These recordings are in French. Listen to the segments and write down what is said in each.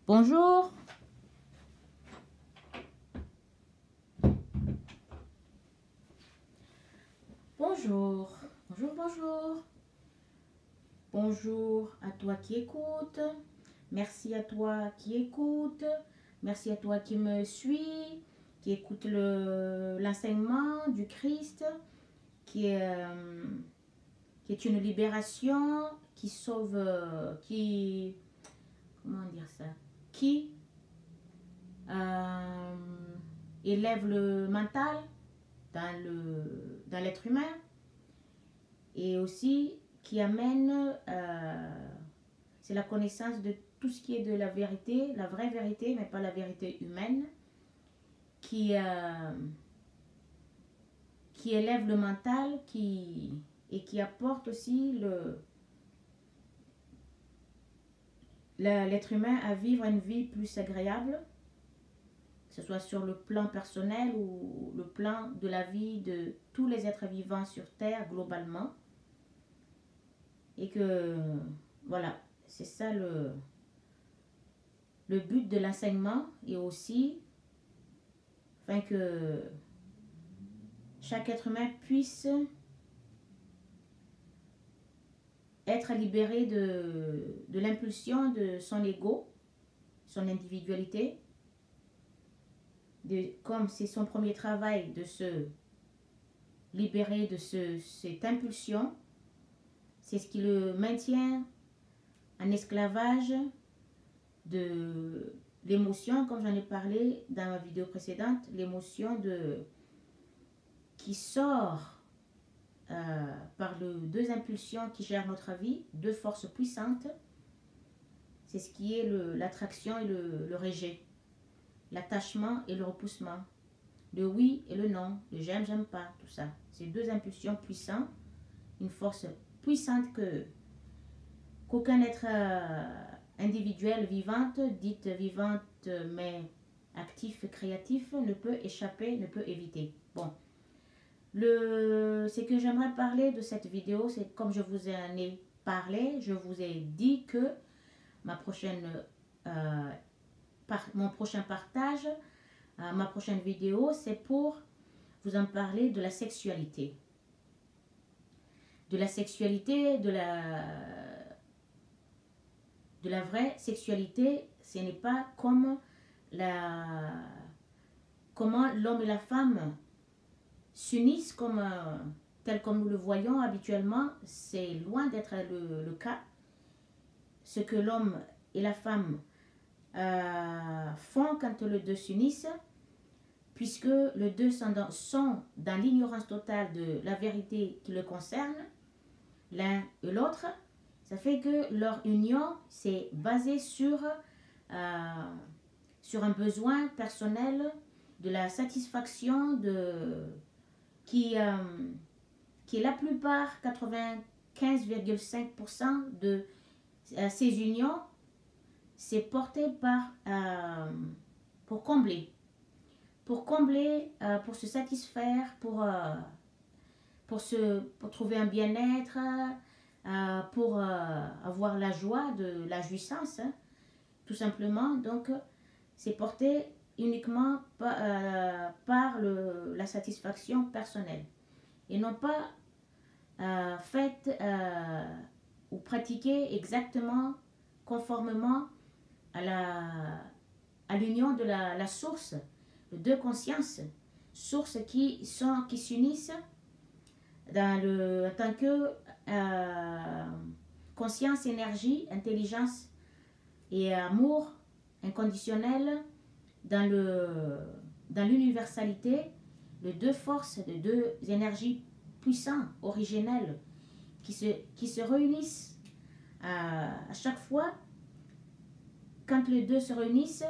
Bonjour. Bonjour. Bonjour, bonjour. Bonjour à toi qui écoute. Merci à toi qui écoute. Merci à toi qui me suit, qui écoute l'enseignement du Christ, qui est une libération, qui sauve, comment dire ça, qui élève le mental dans l'être humain et aussi qui amène, c'est la connaissance de tout ce qui est de la vérité, la vraie vérité, mais pas la vérité humaine, qui élève le mental et qui apporte aussi l'être humain à vivre une vie plus agréable, que ce soit sur le plan personnel ou le plan de la vie de tous les êtres vivants sur Terre globalement. Et que, voilà, c'est ça le but de l'enseignement, et aussi afin que chaque être humain puisse être libéré de l'impulsion de son ego, son individualité, comme c'est son premier travail de se libérer de cette impulsion. C'est ce qui le maintient en esclavage de l'émotion, comme j'en ai parlé dans ma vidéo précédente, l'émotion qui sort par les deux impulsions qui gèrent notre vie, deux forces puissantes. C'est ce qui est l'attraction et le rejet, l'attachement et le repoussement, le oui et le non, le j'aime, j'aime pas, tout ça. C'est deux impulsions puissantes, une force puissante qu'aucun être individuel vivante, dite vivante mais actif, créatif, ne peut échapper, ne peut éviter. Bon, ce que j'aimerais parler de cette vidéo, c'est comme je vous en ai parlé, je vous ai dit que mon prochain partage, ma prochaine vidéo, c'est pour vous en parler de la sexualité. De la sexualité, de la vraie sexualité. Ce n'est pas comme comment l'homme et la femme s'unissent tel comme nous le voyons habituellement. C'est loin d'être le cas. Ce que l'homme et la femme font quand les deux s'unissent, puisque les deux sont dans l'ignorance totale de la vérité qui le concerne, l'un et l'autre, ça fait que leur union c'est basé sur un besoin personnel, de la satisfaction qui est la plupart, 95,5% de ces unions, c'est porté pour combler, pour se satisfaire, pour trouver un bien-être, pour avoir la joie de la jouissance, hein, tout simplement. Donc, c'est porté uniquement par la satisfaction personnelle et non pas faite ou pratiquée exactement conformément à l'union de la source, de deux consciences, sources qui s'unissent en tant que conscience, énergie, intelligence et amour inconditionnel dans l'universalité, les deux forces, les deux énergies puissantes, originelles, qui se réunissent à chaque fois. Quand les deux se réunissent,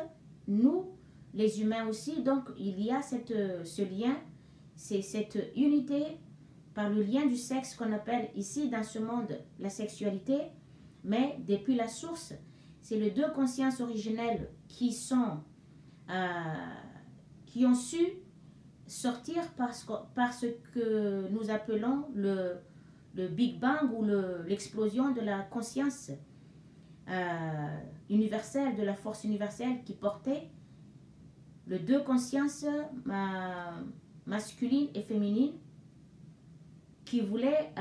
nous, les humains aussi, donc il y a ce lien, c'est cette unité par le lien du sexe qu'on appelle ici dans ce monde la sexualité, mais depuis la source, c'est les deux consciences originelles qui ont su sortir par ce que nous appelons le Big Bang ou l'explosion de la conscience universelle, de la force universelle qui portait les deux consciences masculine et féminine, qui voulaient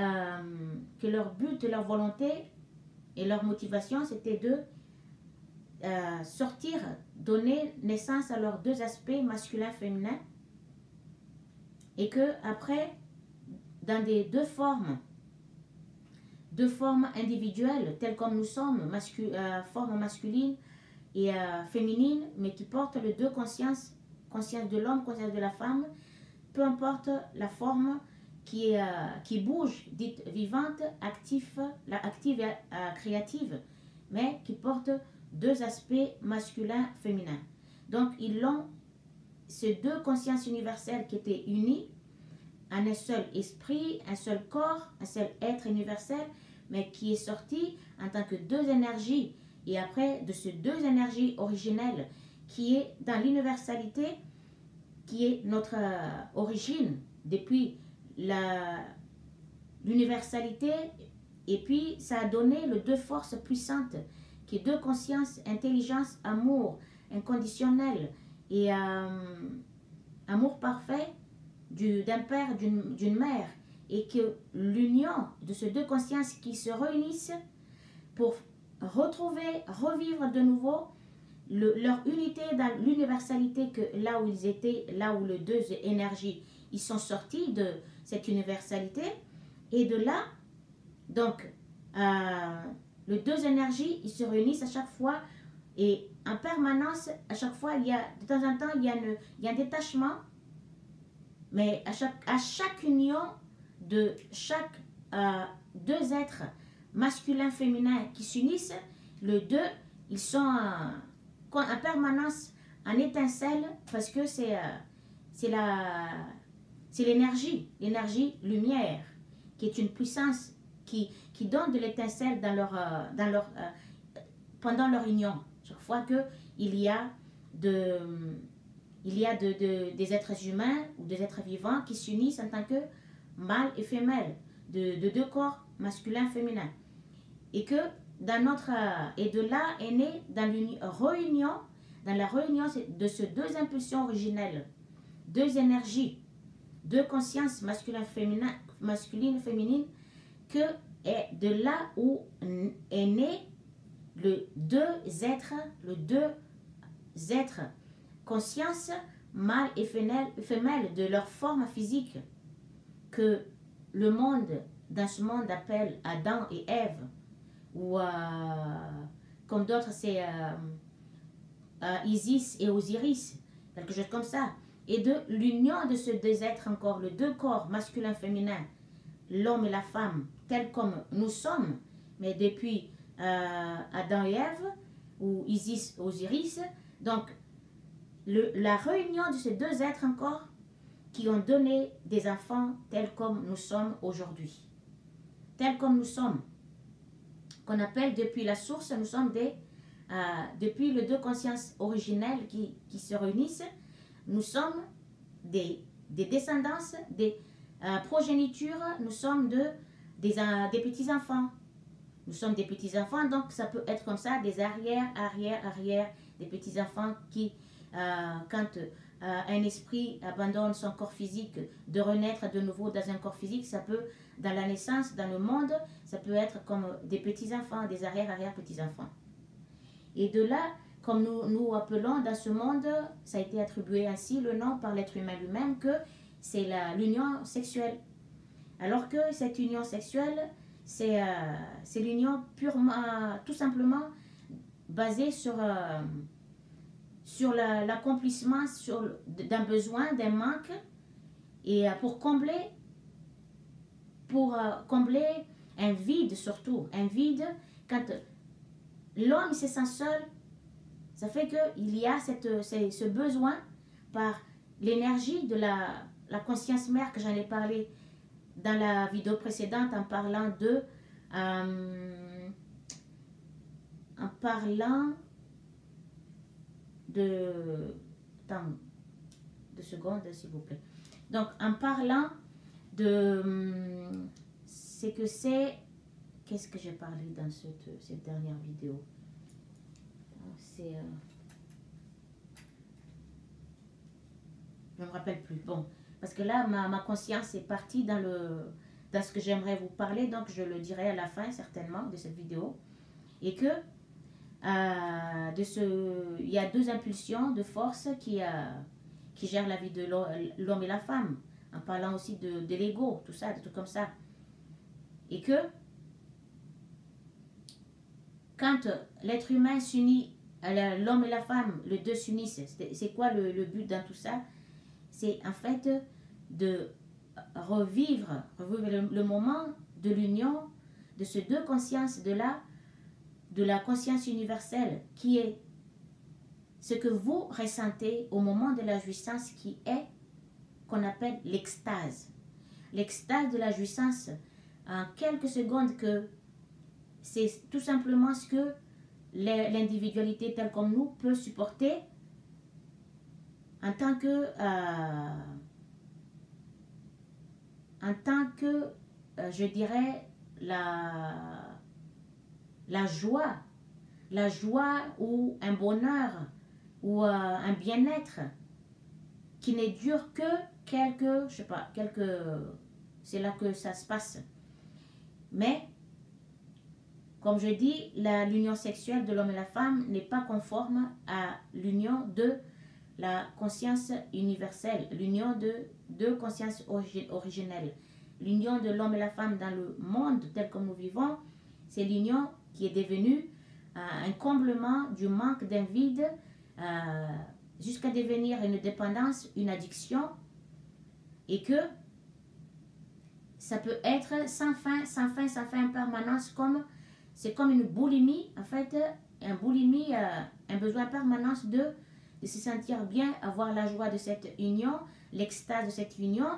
que leur but, leur volonté et leur motivation, c'était de sortir, donner naissance à leurs deux aspects masculin-féminin, et que après, dans des deux formes individuelles, telles comme nous sommes, forme masculine et féminine, mais qui portent les deux consciences, conscience de l'homme, conscience de la femme, peu importe la forme qui bouge, dite vivante, active et créative, mais qui porte deux aspects masculin-féminin. Donc, ils ont ces deux consciences universelles qui étaient unies en un seul esprit, un seul corps, un seul être universel, mais qui est sorti en tant que deux énergies. Et après, de ces deux énergies originelles, qui est dans l'universalité, qui est notre origine, depuis l'universalité, et puis ça a donné les deux forces puissantes, qui est deux consciences, intelligence, amour inconditionnel et amour parfait d'un père, d'une mère, et que l'union de ces deux consciences qui se réunissent pour retrouver, revivre de nouveau leur unité dans l'universalité, que là où ils étaient, là où les deux énergies, ils sont sortis de cette universalité, et de là, donc, les deux énergies, ils se réunissent à chaque fois, et en permanence, à chaque fois, il y a, de temps en temps, il y a un détachement, mais à chaque union de chaque deux êtres masculins, féminins qui s'unissent, les deux, ils sont en permanence en étincelle, parce que c'est l'énergie lumière, qui est une puissance qui donne de l'étincelle pendant leur union. Chaque fois qu'il y a des êtres humains ou des êtres vivants qui s'unissent en tant que mâle et femelle, de deux corps masculin féminin, et que et de là est né dans la réunion de ces deux impulsions originelles, deux énergies, deux consciences masculine féminine, que est de là où est né les deux êtres conscience mâle et femelle de leur forme physique, que le monde, dans ce monde, appelle Adam et Ève, ou comme d'autres c'est Isis et Osiris, quelque chose comme ça, et de l'union de ces deux êtres encore, les deux corps masculin-féminin, l'homme et la femme, tels comme nous sommes, mais depuis Adam et Ève, ou Isis, Osiris, donc la réunion de ces deux êtres encore, qui ont donné des enfants tels comme nous sommes aujourd'hui, tels comme nous sommes, qu'on appelle depuis la source, nous sommes depuis les deux consciences originelles qui se réunissent, nous sommes des descendances, des progénitures, nous sommes des petits-enfants. Nous sommes des petits-enfants, donc ça peut être comme ça, des arrière, des petits-enfants qui, quand un esprit abandonne son corps physique, de renaître de nouveau dans un corps physique, ça peut, dans la naissance, dans le monde, ça peut être comme des petits-enfants, des arrière-petits-enfants. Et de là, comme nous appelons dans ce monde, ça a été attribué ainsi le nom par l'être humain lui-même, que c'est l'union sexuelle. Alors que cette union sexuelle, c'est l'union tout simplement basée sur l'accomplissement d'un besoin, d'un manque, et pour combler un vide, surtout un vide, quand l'homme se sent seul, ça fait qu'il y a ce besoin par l'énergie de la conscience mère, que j'en ai parlé dans la vidéo précédente, en parlant de attends, 2 secondes s'il vous plaît. Donc en parlant de ce que c'est qu'est-ce que j'ai parlé dans cette dernière vidéo? C'est... je ne me rappelle plus. Bon, parce que là, ma conscience est partie dans ce que j'aimerais vous parler, donc je le dirai à la fin, certainement, de cette vidéo. Et que il y a deux impulsions de force qui gèrent la vie de l'homme et la femme, en parlant aussi de l'ego, tout ça, des trucs comme ça. Et que quand l'être humain s'unit, l'homme et la femme, les deux s'unissent, c'est quoi le but dans tout ça? C'est en fait de revivre le moment de l'union de ces deux consciences, de la conscience universelle, qui est ce que vous ressentez au moment de la jouissance, qui est qu'on appelle l'extase. L'extase de la jouissance, en quelques secondes, que c'est tout simplement ce que l'individualité telle comme nous peut supporter en tant que je dirais la joie ou un bonheur ou un bien-être qui ne dure que c'est là que ça se passe. Mais comme je dis, l'union sexuelle de l'homme et la femme n'est pas conforme à l'union de la conscience universelle, l'union de deux consciences originelles. L'union de l'homme et la femme dans le monde tel que nous vivons, c'est l'union qui est devenue un comblement du manque d'un vide jusqu'à devenir une dépendance, une addiction, et que ça peut être sans fin en permanence, c'est comme une boulimie, en fait, un besoin permanent de se sentir bien, avoir la joie de cette union, l'extase de cette union,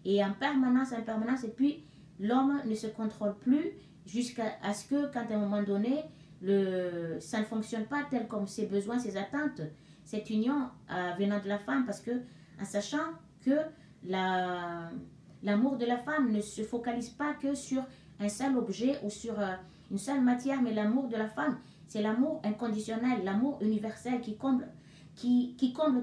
et en permanence, et puis l'homme ne se contrôle plus jusqu'à ce que, quand à un moment donné, ça ne fonctionne pas tel comme ses besoins, ses attentes, cette union venant de la femme, parce que en sachant que l'amour de la femme ne se focalise pas que sur un seul objet ou sur une seule matière, mais l'amour de la femme, c'est l'amour inconditionnel, l'amour universel qui comble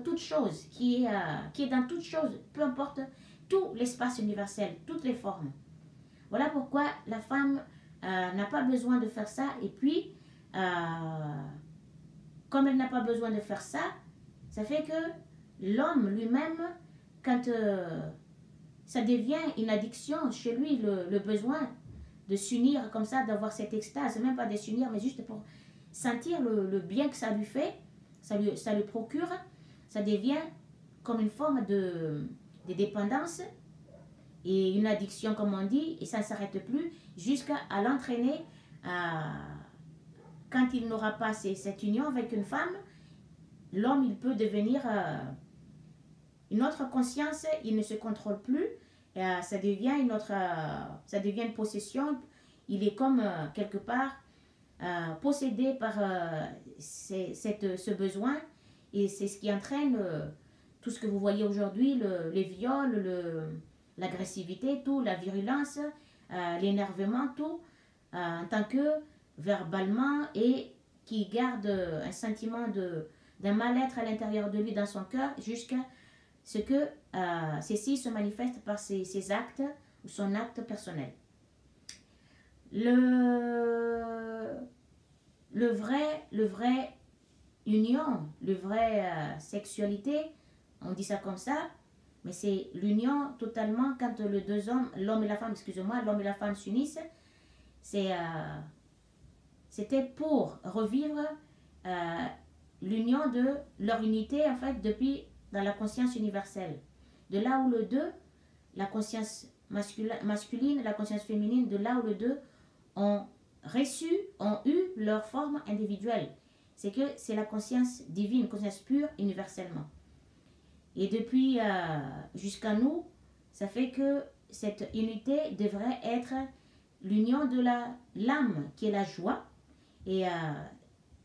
toute chose, qui est dans toute chose, peu importe tout l'espace universel, toutes les formes. Voilà pourquoi la femme n'a pas besoin de faire ça, et puis comme elle n'a pas besoin de faire ça, ça fait que l'homme lui-même, quand ça devient une addiction chez lui, le besoin de s'unir comme ça, d'avoir cette extase, même pas de s'unir, mais juste pour sentir le bien que ça lui fait, ça lui procure, ça devient comme une forme de dépendance et une addiction, comme on dit, et ça ne s'arrête plus jusqu'à l'entraîner quand il n'aura pas cette union avec une femme. L'homme, il peut devenir une autre conscience, il ne se contrôle plus, ça devient une possession, il est comme quelque part possédé par ce besoin, et c'est ce qui entraîne tout ce que vous voyez aujourd'hui, les viols, l'agressivité, tout, la virulence, l'énervement, tout, en tant que verbalement, et qui garde un sentiment d'un mal-être à l'intérieur de lui, dans son cœur, jusqu'à ce que ceci se manifeste par ses actes ou son acte personnel. Le vrai union, le vrai sexualité, on dit ça comme ça, mais c'est l'union totalement quand les deux hommes, l'homme et la femme, l'homme et la femme s'unissent. C'était pour revivre l'union de leur unité, en fait, depuis dans la conscience universelle. De là où les deux, la conscience masculine et la conscience féminine, de là où les deux ont eu leur forme individuelle. C'est que c'est la conscience divine, conscience pure, universellement. Et depuis jusqu'à nous, ça fait que cette unité devrait être l'union de l'âme, qui est la joie, et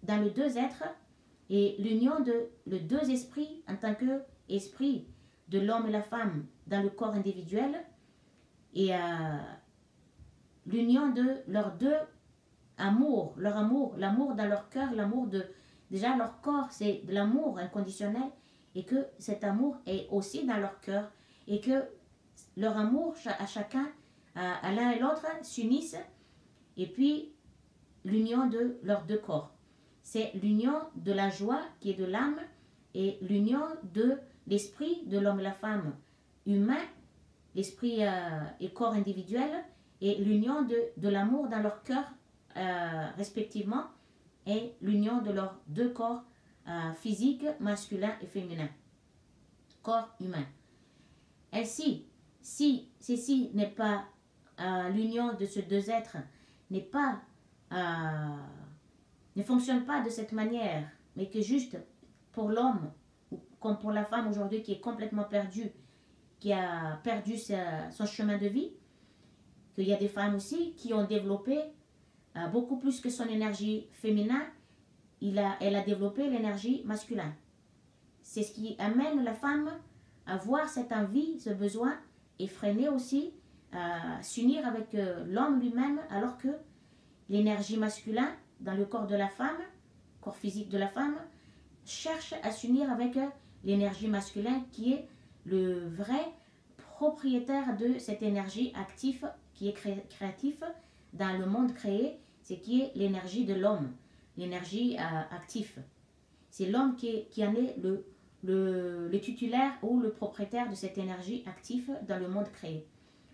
dans les deux êtres, et l'union de les deux esprits en tant que esprit de l'homme et la femme dans le corps individuel, et l'union de leurs deux amours, leur amour, l'amour dans leur cœur, l'amour de, déjà leur corps, c'est de l'amour inconditionnel, et que cet amour est aussi dans leur cœur, et que leur amour à chacun, à l'un et l'autre, s'unissent, et puis l'union de leurs deux corps. C'est l'union de la joie qui est de l'âme, et l'union de l'esprit de l'homme et la femme humain, l'esprit et corps individuel, et l'union de l'amour dans leur cœur respectivement, et l'union de leurs deux corps physiques, masculin et féminin, corps humain. Ainsi, si ceci n'est pas l'union de ces deux êtres, n'est pas ne fonctionne pas de cette manière, mais que juste pour l'homme, comme pour la femme aujourd'hui qui est complètement perdue, qui a perdu son chemin de vie, qu'il y a des femmes aussi qui ont développé beaucoup plus que son énergie féminin, elle a développé l'énergie masculine. C'est ce qui amène la femme à voir cette envie, ce besoin, et freiner aussi, s'unir avec l'homme lui-même, alors que l'énergie masculine dans le corps de la femme, corps physique de la femme, cherche à s'unir avec l'énergie masculine qui est le vrai propriétaire de cette énergie active qui est créatif dans le monde créé, c'est qui est l'énergie de l'homme, l'énergie active. C'est l'homme qui en est le titulaire ou le propriétaire de cette énergie active dans le monde créé.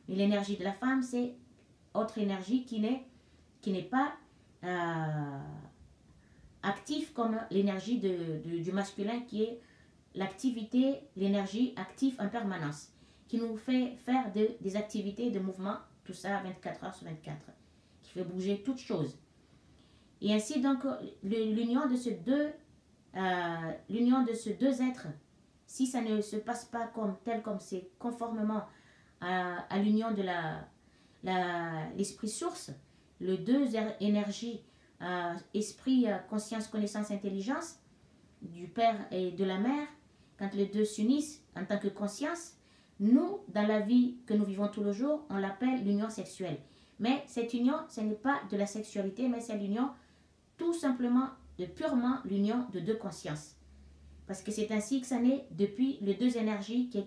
Mais l'énergie de la femme, c'est autre énergie qui n'est pas active comme l'énergie du masculin qui est l'activité, l'énergie active en permanence, qui nous fait faire des activités de mouvement, tout ça 24 heures sur 24, qui fait bouger toutes choses. Et ainsi donc l'union de ces deux êtres, si ça ne se passe pas tel comme c'est conformément à l'union de l'esprit source, les deux énergies, esprit, conscience, connaissance, intelligence, du père et de la mère, quand les deux s'unissent en tant que conscience, nous, dans la vie que nous vivons tous les jours, on l'appelle l'union sexuelle. Mais cette union, ce n'est pas de la sexualité, mais c'est l'union tout simplement purement l'union de deux consciences. Parce que c'est ainsi que ça naît depuis les deux énergies qui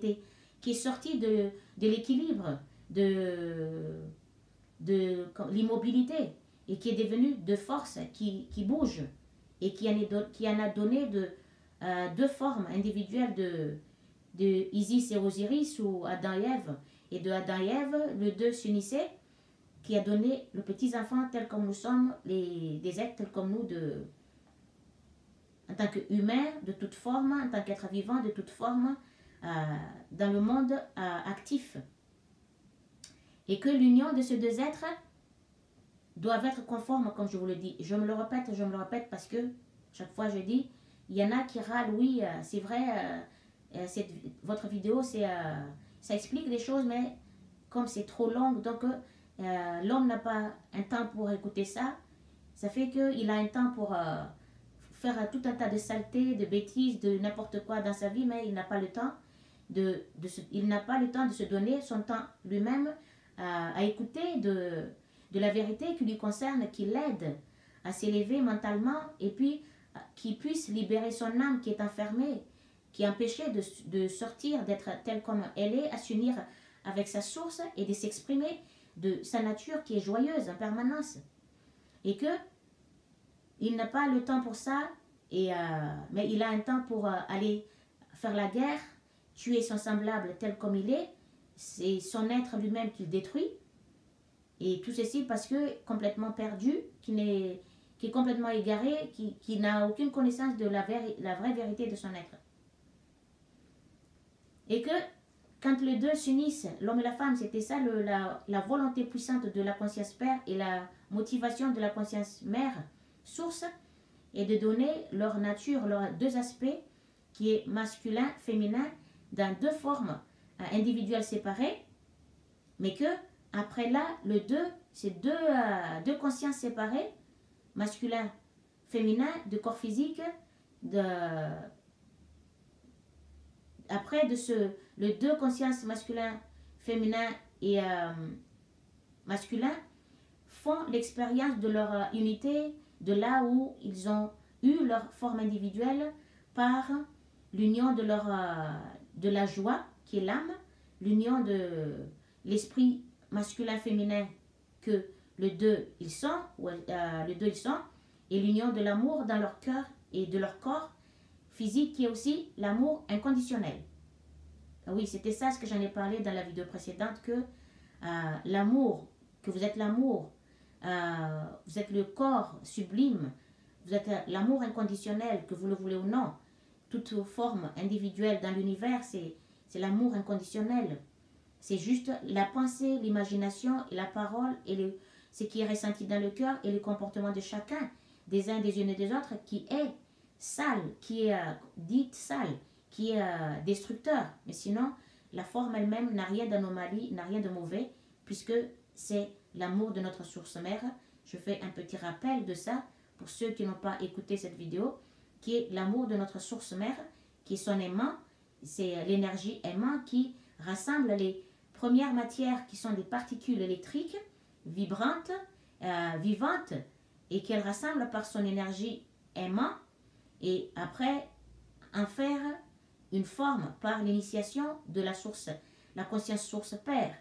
est sortie de l'équilibre, de l'immobilité, et qui est devenue de force, qui bouge, et qui en a donné deux formes individuelles de Isis et Osiris, ou Adam et Ève. Et de Adam et Ève, les deux s'unissaient, qui a donné le petit enfant tel comme nous sommes, des êtres tels comme nous, en tant qu'humains de toute forme, en tant qu'être vivant de toute forme, dans le monde actif. Et que l'union de ces deux êtres doivent être conformes, comme je vous le dis. Je me le répète parce que chaque fois je dis, il y en a qui râlent, oui, c'est vrai, votre vidéo, ça explique des choses, mais comme c'est trop long, donc l'homme n'a pas un temps pour écouter ça, ça fait qu'il a un temps pour faire tout un tas de saletés, de bêtises, de n'importe quoi dans sa vie, mais il n'a pas le temps de se donner son temps lui-même à écouter de la vérité qui lui concerne, qui l'aide à s'élever mentalement, et puis qui puisse libérer son âme qui est enfermée, qui est empêchée de sortir, d'être telle comme elle est, à s'unir avec sa source et de s'exprimer de sa nature qui est joyeuse en permanence. Et que il n'a pas le temps pour ça, mais il a un temps pour aller faire la guerre, tuer son semblable tel comme il est, c'est son être lui-même qu'il détruit. Et tout ceci parce que complètement perdu, qui est complètement égaré, qui n'a aucune connaissance de la vraie vérité de son être. Et que quand les deux s'unissent, l'homme et la femme, c'était ça la volonté puissante de la conscience père et la motivation de la conscience mère, source, et de donner leur nature, leurs deux aspects, qui est masculin, féminin, dans deux formes individuelles séparées, mais que après là, c'est deux consciences séparées, masculin, féminin, de corps physique, après les deux consciences masculin, féminin et masculin, font l'expérience de leur unité, de là où ils ont eu leur forme individuelle par l'union de la joie, qui est l'âme, l'union de l'esprit masculin-féminin que le deux ils sont, et l'union de l'amour dans leur cœur et de leur corps physique, qui est aussi l'amour inconditionnel. Oui, c'était ça ce que j'en ai parlé dans la vidéo précédente, que l'amour, que vous êtes l'amour, vous êtes le corps sublime, vous êtes l'amour inconditionnel, que vous le voulez ou non. Toute forme individuelle dans l'univers, c'est l'amour inconditionnel. C'est juste la pensée, l'imagination et la parole et ce qui est ressenti dans le cœur et le comportement de chacun, des uns, des unes et des autres, qui est sale, qui est dite sale, qui est destructeur. Mais sinon, la forme elle-même n'a rien d'anomalie, n'a rien de mauvais, puisque c'est l'amour de notre source mère. Je fais un petit rappel de ça pour ceux qui n'ont pas écouté cette vidéo, qui est l'amour de notre source mère, qui est son aimant, c'est l'énergie aimant qui rassemble les premières matières qui sont des particules électriques, vibrantes, vivantes, et qu'elle rassemble par son énergie aimant, et après en faire une forme par l'initiation de la source, la conscience source père.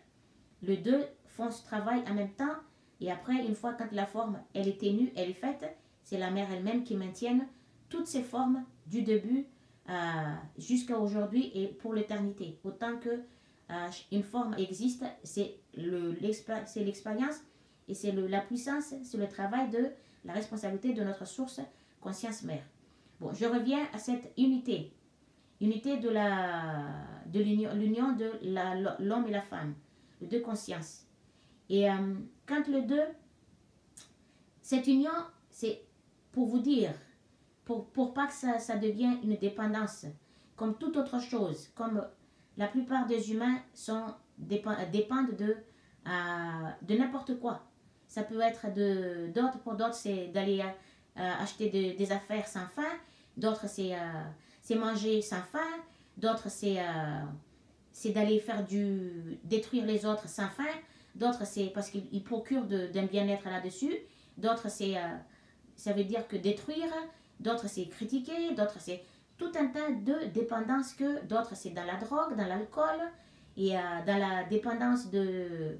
Les deux font ce travail en même temps, et après, une fois quand la forme elle est ténue, elle est faite, c'est la mère elle-même qui maintient toutes ces formes du début jusqu'à aujourd'hui et pour l'éternité. Autant que une forme existe, c'est l'expérience et c'est la puissance, c'est le travail de la responsabilité de notre source conscience mère. Bon, je reviens à cette unité. Unité de l'union de l'homme et la femme, les deux consciences. Et quand les deux, cette union, c'est pour vous dire, pour pas que ça devienne une dépendance, comme toute autre chose, comme la plupart des humains dépendent de n'importe quoi. Ça peut être pour d'autres, c'est d'aller acheter des affaires sans fin, d'autres c'est manger sans fin, d'autres c'est d'aller détruire les autres sans fin, d'autres c'est parce qu'ils procurent d'un bien-être là-dessus, d'autres ça veut dire que détruire, d'autres c'est critiquer, d'autres c'est tout un tas de dépendances, que d'autres c'est dans la drogue, dans l'alcool, et dans la dépendance de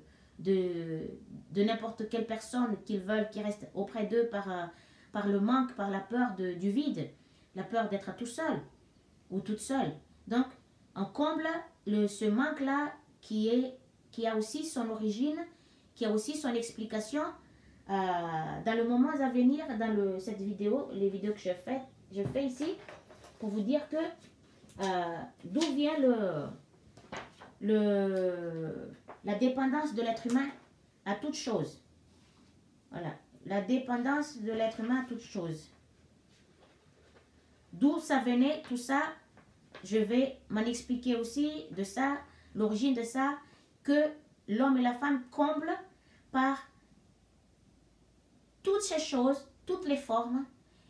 n'importe quelle personne qu'ils veulent qui reste auprès d'eux par le manque, par la peur du vide, la peur d'être tout seul ou toute seule. Donc, on comble ce manque-là qui a aussi son origine, qui a aussi son explication dans le moment à venir, dans cette vidéo, les vidéos que je fais ici, pour vous dire que d'où vient la dépendance de l'être humain à toute chose. Voilà, la dépendance de l'être humain à toute chose. D'où ça venait, tout ça, je vais m'en expliquer aussi de ça, l'origine de ça, que l'homme et la femme comblent par toutes ces choses, toutes les formes,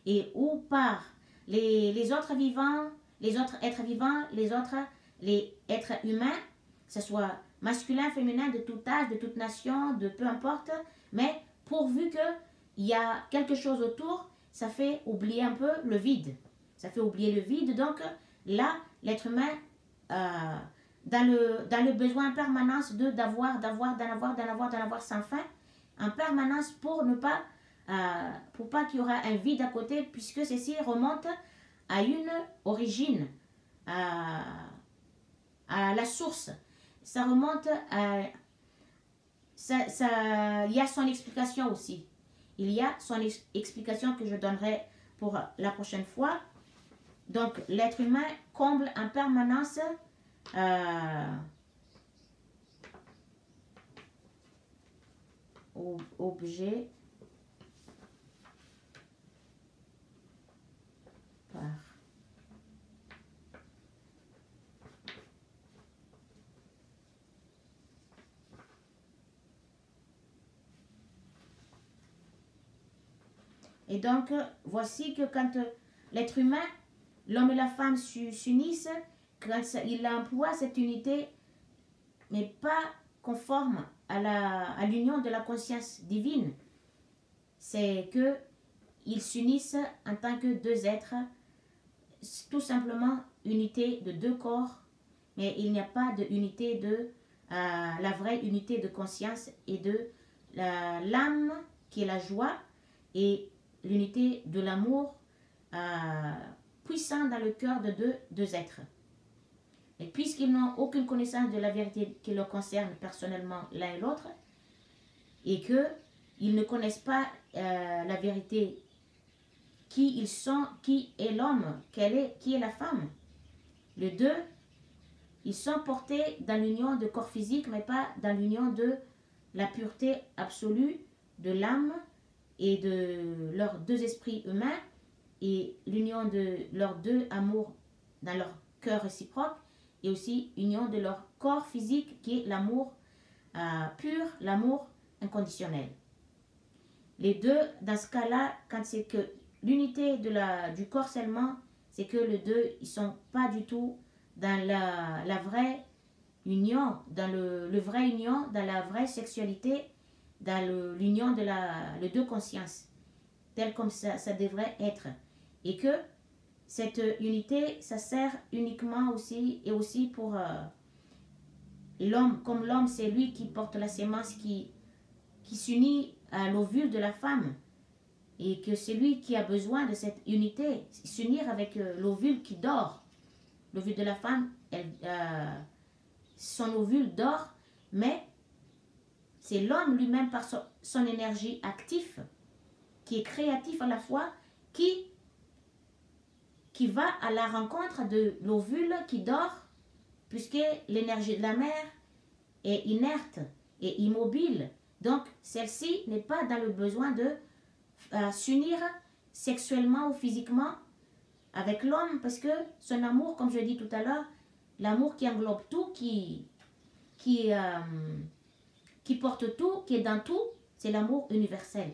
et ou par les autres vivants, les autres êtres vivants, les êtres humains, que ce soit masculin, féminin, de tout âge, de toute nation, de peu importe, mais pourvu qu'il y a quelque chose autour, ça fait oublier un peu le vide. Ça fait oublier le vide, donc là, l'être humain, dans le besoin en permanence d'avoir sans fin, en permanence pour pas qu'il y aura un vide à côté, puisque ceci remonte à une origine, à la source. Ça remonte à... il y a son explication aussi. Il y a son explication que je donnerai pour la prochaine fois. Donc, l'être humain comble en permanence objet par et donc, voici que quand l'être humain, l'homme et la femme s'unissent, quand il emploie cette unité, mais pas conforme à l'union de la conscience divine. C'est que ils s'unissent en tant que deux êtres, tout simplement unité de deux corps, mais il n'y a pas de unité de la vraie unité de conscience et de l'âme qui est la joie et l'unité de l'amour puissant dans le cœur de deux êtres. Et puisqu'ils n'ont aucune connaissance de la vérité qui leur concerne personnellement l'un et l'autre, et qu'ils ne connaissent pas la vérité, qui ils sont, qui est l'homme, qui est la femme. Les deux, ils sont portés dans l'union de corps physique, mais pas dans l'union de la pureté absolue de l'âme et de leurs deux esprits humains et l'union de leurs deux amours dans leur cœur réciproque et aussi union de leur corps physique qui est l'amour pur, l'amour inconditionnel. Les deux, dans ce cas-là, quand c'est que l'unité du corps seulement, c'est que les deux, ils ne sont pas du tout dans la vraie union, dans le vrai union, dans la vraie sexualité, dans l'union de les deux consciences, tel comme ça devrait être. Et que cette unité, ça sert uniquement aussi, et aussi pour l'homme, comme l'homme, c'est lui qui porte la sémence qui s'unit à l'ovule de la femme, et que c'est lui qui a besoin de cette unité, s'unir avec l'ovule qui dort. L'ovule de la femme, son ovule dort, mais c'est l'homme lui-même par son énergie active, qui est créatif à la fois, qui va à la rencontre de l'ovule qui dort, puisque l'énergie de la mère est inerte et immobile. Donc, celle-ci n'est pas dans le besoin de s'unir sexuellement ou physiquement avec l'homme, parce que son amour, comme je dis tout à l'heure, l'amour qui englobe tout, qui porte tout, qui est dans tout, c'est l'amour universel.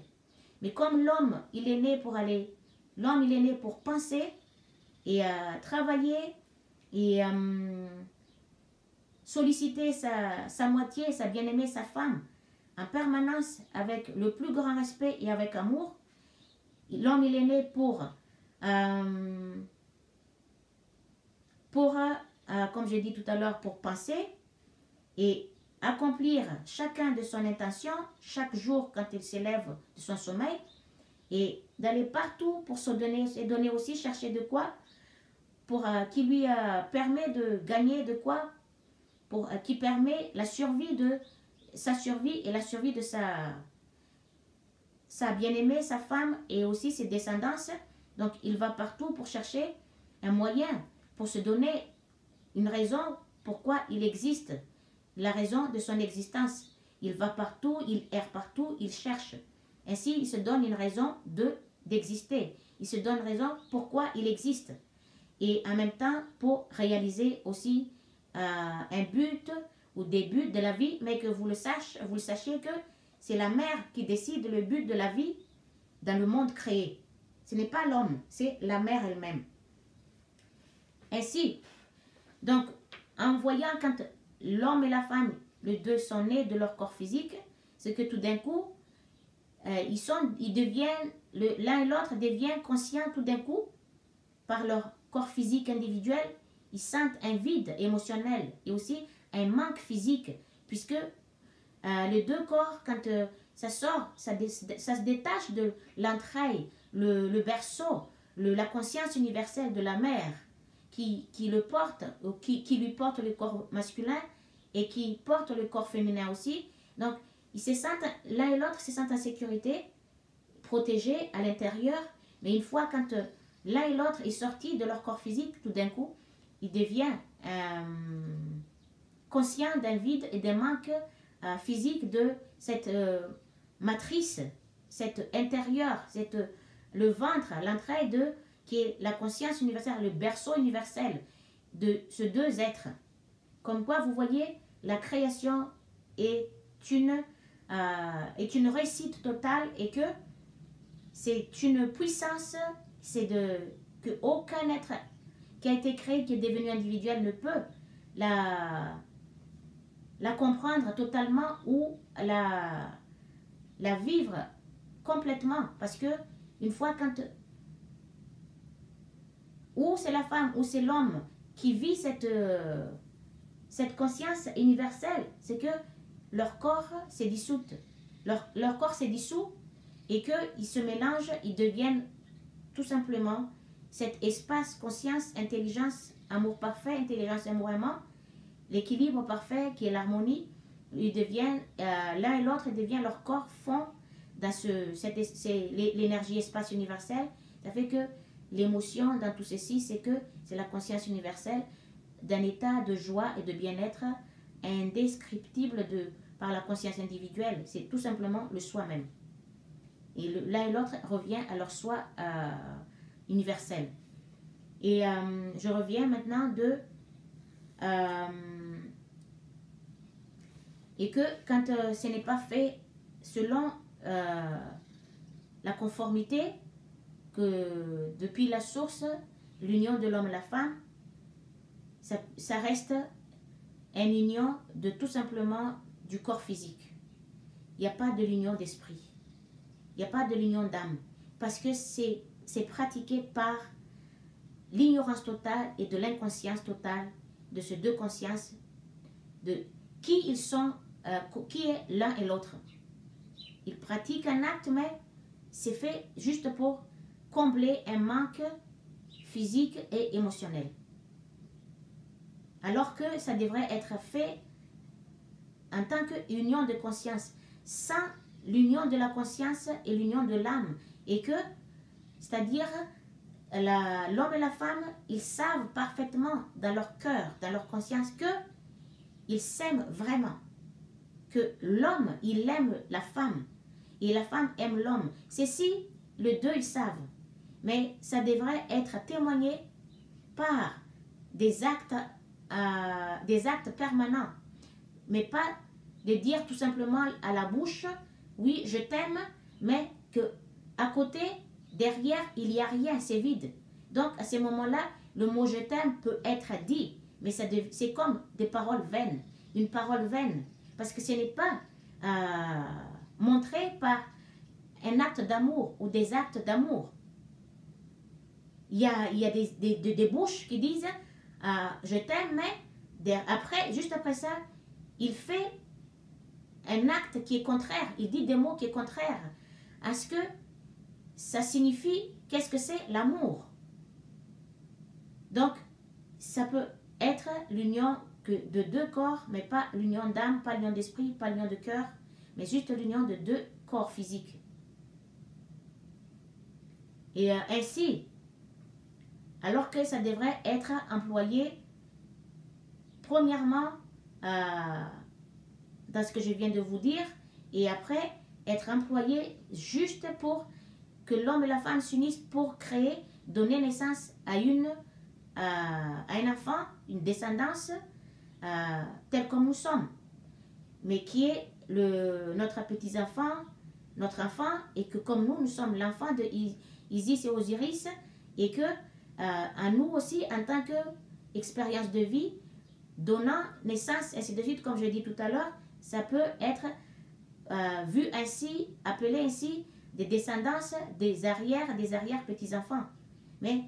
Mais comme l'homme, il est né pour penser et travailler et solliciter sa moitié, sa bien-aimée, sa femme, en permanence avec le plus grand respect et avec amour. L'homme, il est né pour comme j'ai dit tout à l'heure, pour penser et accomplir chacun de son intention, chaque jour quand il s'élève de son sommeil, et d'aller partout pour se donner aussi, chercher de quoi, qui lui permet de gagner de quoi, qui permet sa survie et la survie de sa bien-aimée, sa femme et aussi ses descendants. Donc il va partout pour chercher un moyen, pour se donner une raison pourquoi il existe, la raison de son existence. Il va partout, il erre partout, il cherche. Ainsi, il se donne une raison d'exister. Il se donne raison pourquoi il existe. Et en même temps, pour réaliser aussi un but ou des buts de la vie, mais que vous le sachiez que c'est la mère qui décide le but de la vie dans le monde créé. Ce n'est pas l'homme, c'est la mère elle-même. Ainsi, donc, en voyant quand l'homme et la femme, les deux sont nés de leur corps physique, c'est que tout d'un coup, ils deviennent, l'un et l'autre deviennent conscients tout d'un coup, par leur corps physique individuel, ils sentent un vide émotionnel et aussi un manque physique, puisque les deux corps, quand ça sort, ça se détache de l'entraille, le berceau, la conscience universelle de la mère, qui le porte, qui lui porte le corps masculin et qui porte le corps féminin aussi. Donc, ils se sentent, l'un et l'autre se sentent en sécurité, protégés à l'intérieur, mais une fois quand l'un et l'autre est sorti de leur corps physique, tout d'un coup, il devient conscient d'un vide et d'un manque physique de cette matrice, cette intérieur, le ventre, l'entraille qui est la conscience universelle, le berceau universel de ces deux êtres. Comme quoi, vous voyez, la création est une réussite totale et que c'est une puissance, que aucun être qui a été créé, qui est devenu individuel, ne peut la comprendre totalement ou la vivre complètement. Parce que une fois quand... Ou c'est la femme ou c'est l'homme qui vit cette conscience universelle, c'est que leur corps s'est dissous. Leur corps s'est dissous et qu'ils se mélangent, ils deviennent tout simplement cet espace, conscience, intelligence, amour parfait, intelligence, amour aimant, l'équilibre parfait qui est l'harmonie, ils deviennent, l'un et l'autre devient leur corps fond dans l'énergie espace universel. Ça fait que l'émotion dans tout ceci, c'est que c'est la conscience universelle d'un état de joie et de bien-être indescriptible par la conscience individuelle. C'est tout simplement le soi-même. Et l'un et l'autre revient à leur soi universel. Et je reviens maintenant et que quand ce n'est pas fait selon la conformité, que depuis la source, l'union de l'homme et la femme, ça reste une union de tout simplement du corps physique. Il n'y a pas de l'union d'esprit. Il n'y a pas de l'union d'âme. Parce que c'est pratiqué par l'ignorance totale et de l'inconscience totale de ces deux consciences, de qui ils sont, qui est l'un et l'autre. Ils pratiquent un acte, mais c'est fait juste pour combler un manque physique et émotionnel. Alors que ça devrait être fait en tant qu'union de conscience, sans l'union de la conscience et l'union de l'âme. Et que, c'est-à-dire, l'homme et la femme, ils savent parfaitement dans leur cœur, dans leur conscience, qu'ils s'aiment vraiment. Que l'homme, il aime la femme et la femme aime l'homme. C'est si les deux, ils savent. Mais ça devrait être témoigné par des actes permanents. Mais pas de dire tout simplement à la bouche, oui, je t'aime, mais que à côté, derrière, il n'y a rien, c'est vide. Donc, à ce moment-là, le mot je t'aime peut être dit, mais c'est comme des paroles vaines. Une parole vaine. Parce que ce n'est pas montré par un acte d'amour ou des actes d'amour. Il y a des bouches qui disent je t'aime, mais après, juste après ça, il fait un acte qui est contraire. Il dit des mots qui sont contraires à ce que ça signifie qu'est-ce que c'est l'amour. Donc, ça peut être l'union de deux corps, mais pas l'union d'âme, pas l'union d'esprit, pas l'union de cœur, mais juste l'union de deux corps physiques. Et ainsi, alors que ça devrait être employé premièrement dans ce que je viens de vous dire, et après être employé juste pour que l'homme et la femme s'unissent pour créer, donner naissance à un enfant, une descendance telle comme nous sommes, mais qui est notre petit-enfant, notre enfant, et que comme nous sommes l'enfant de Isis et Osiris, et que à nous aussi, en tant qu'expérience de vie, donnant naissance, ainsi de suite, comme je dis tout à l'heure, ça peut être vu ainsi, appelé ainsi, des descendances des arrière-petits-enfants. Mais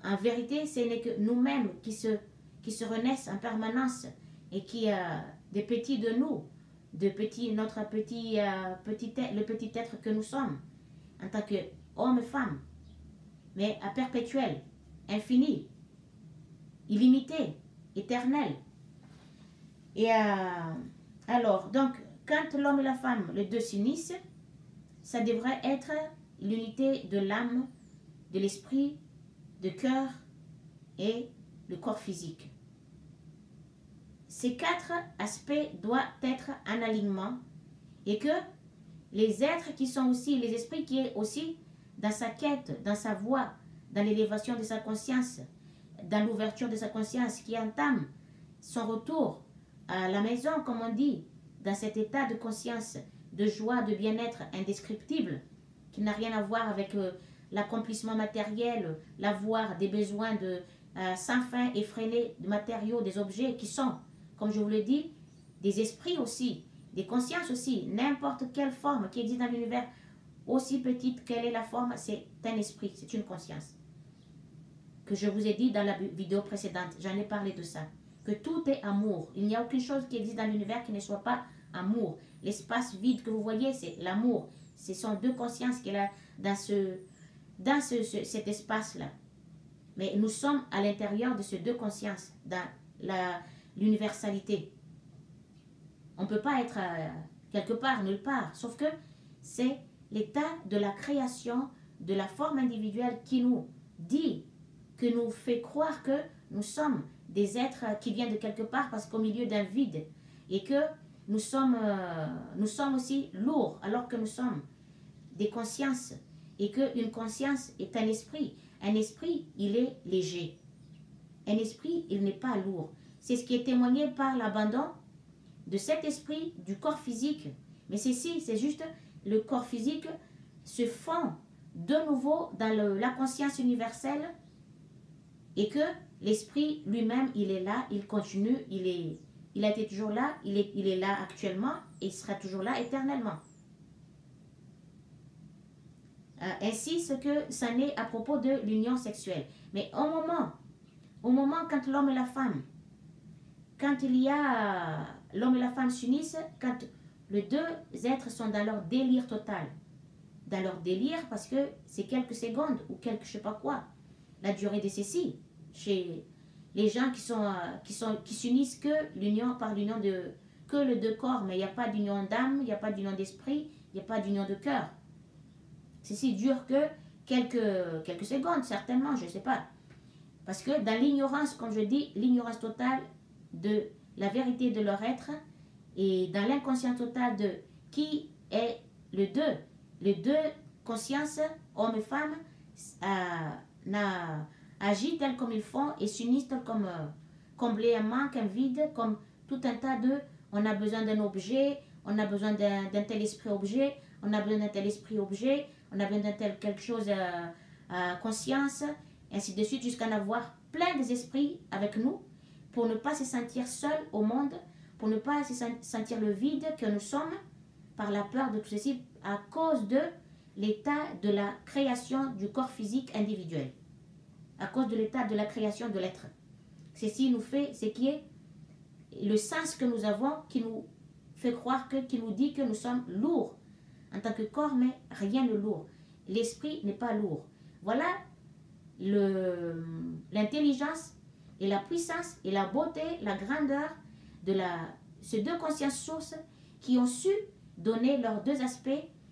en vérité, ce n'est que nous-mêmes qui se renaissent en permanence et qui, des petits de nous, le petit être que nous sommes, en tant qu'hommes et femmes, mais à perpétuel, infini, illimité, éternel. Et alors, donc, quand l'homme et la femme, les deux s'unissent, ça devrait être l'unité de l'âme, de l'esprit, du cœur et le corps physique. Ces quatre aspects doivent être en alignement et que les êtres qui sont aussi, les esprits qui est aussi dans sa quête, dans sa voie, dans l'élévation de sa conscience, dans l'ouverture de sa conscience, qui entame son retour à la maison, comme on dit, dans cet état de conscience, de joie, de bien-être indescriptible, qui n'a rien à voir avec l'accomplissement matériel, l'avoir des besoins sans fin effrénés de matériaux, des objets qui sont, comme je vous l'ai dit, des esprits aussi, des consciences aussi, n'importe quelle forme qui existe dans l'univers, aussi petite quelle est la forme, c'est un esprit, c'est une conscience. Que je vous ai dit dans la vidéo précédente, j'en ai parlé de ça. Que tout est amour. Il n'y a aucune chose qui existe dans l'univers qui ne soit pas amour. L'espace vide que vous voyez, c'est l'amour. Ce sont deux consciences qu'il y a dans cet espace-là. Mais nous sommes à l'intérieur de ces deux consciences, dans l'universalité. On ne peut pas être quelque part, nulle part. Sauf que c'est l'état de la création de la forme individuelle qui nous dit, que nous fait croire que nous sommes des êtres qui viennent de quelque part parce qu'au milieu d'un vide. Et que nous sommes aussi lourds alors que nous sommes des consciences. Et qu'une conscience est un esprit. Un esprit, il est léger. Un esprit, il n'est pas lourd. C'est ce qui est témoigné par l'abandon de cet esprit du corps physique. Mais c'est juste le corps physique se fond de nouveau dans la conscience universelle et que l'esprit lui-même, il est là, il continue, il a été toujours là, il est là actuellement et il sera toujours là éternellement. Ainsi, ce que ça n'est à propos de l'union sexuelle. Mais au moment quand l'homme et la femme, quand l'homme et la femme s'unissent, quand les deux êtres sont dans leur délire total, dans leur délire parce que c'est quelques secondes ou quelques je sais pas quoi, la durée de ceci, chez les gens qui s'unissent que par l'union de que le deux corps, mais il n'y a pas d'union d'âme, il n'y a pas d'union d'esprit, il n'y a pas d'union de cœur. Ceci dure que quelques secondes, certainement, je ne sais pas. Parce que dans l'ignorance, comme je dis, l'ignorance totale de la vérité de leur être et dans l'inconscient total de qui est les deux consciences, hommes et femmes, agissent tels comme ils font et s'unissent comme combler un manque, un vide, comme tout un tas de... On a besoin d'un objet, on a besoin d'un tel esprit-objet, on a besoin d'un tel esprit-objet, on a besoin d'un tel quelque chose conscience, ainsi de suite, jusqu'à en avoir plein des esprits avec nous, pour ne pas se sentir seul au monde, pour ne pas se sentir le vide que nous sommes, par la peur de tout ceci, à cause de l'état de la création du corps physique individuel, à cause de l'état de la création de l'être. Ceci nous fait, ce qui est le sens que nous avons, qui nous fait croire qui nous dit que nous sommes lourds en tant que corps, mais rien de lourd. L'esprit n'est pas lourd. Voilà l'intelligence et la puissance et la beauté, la grandeur de ces deux consciences sources qui ont su donner leurs deux aspects,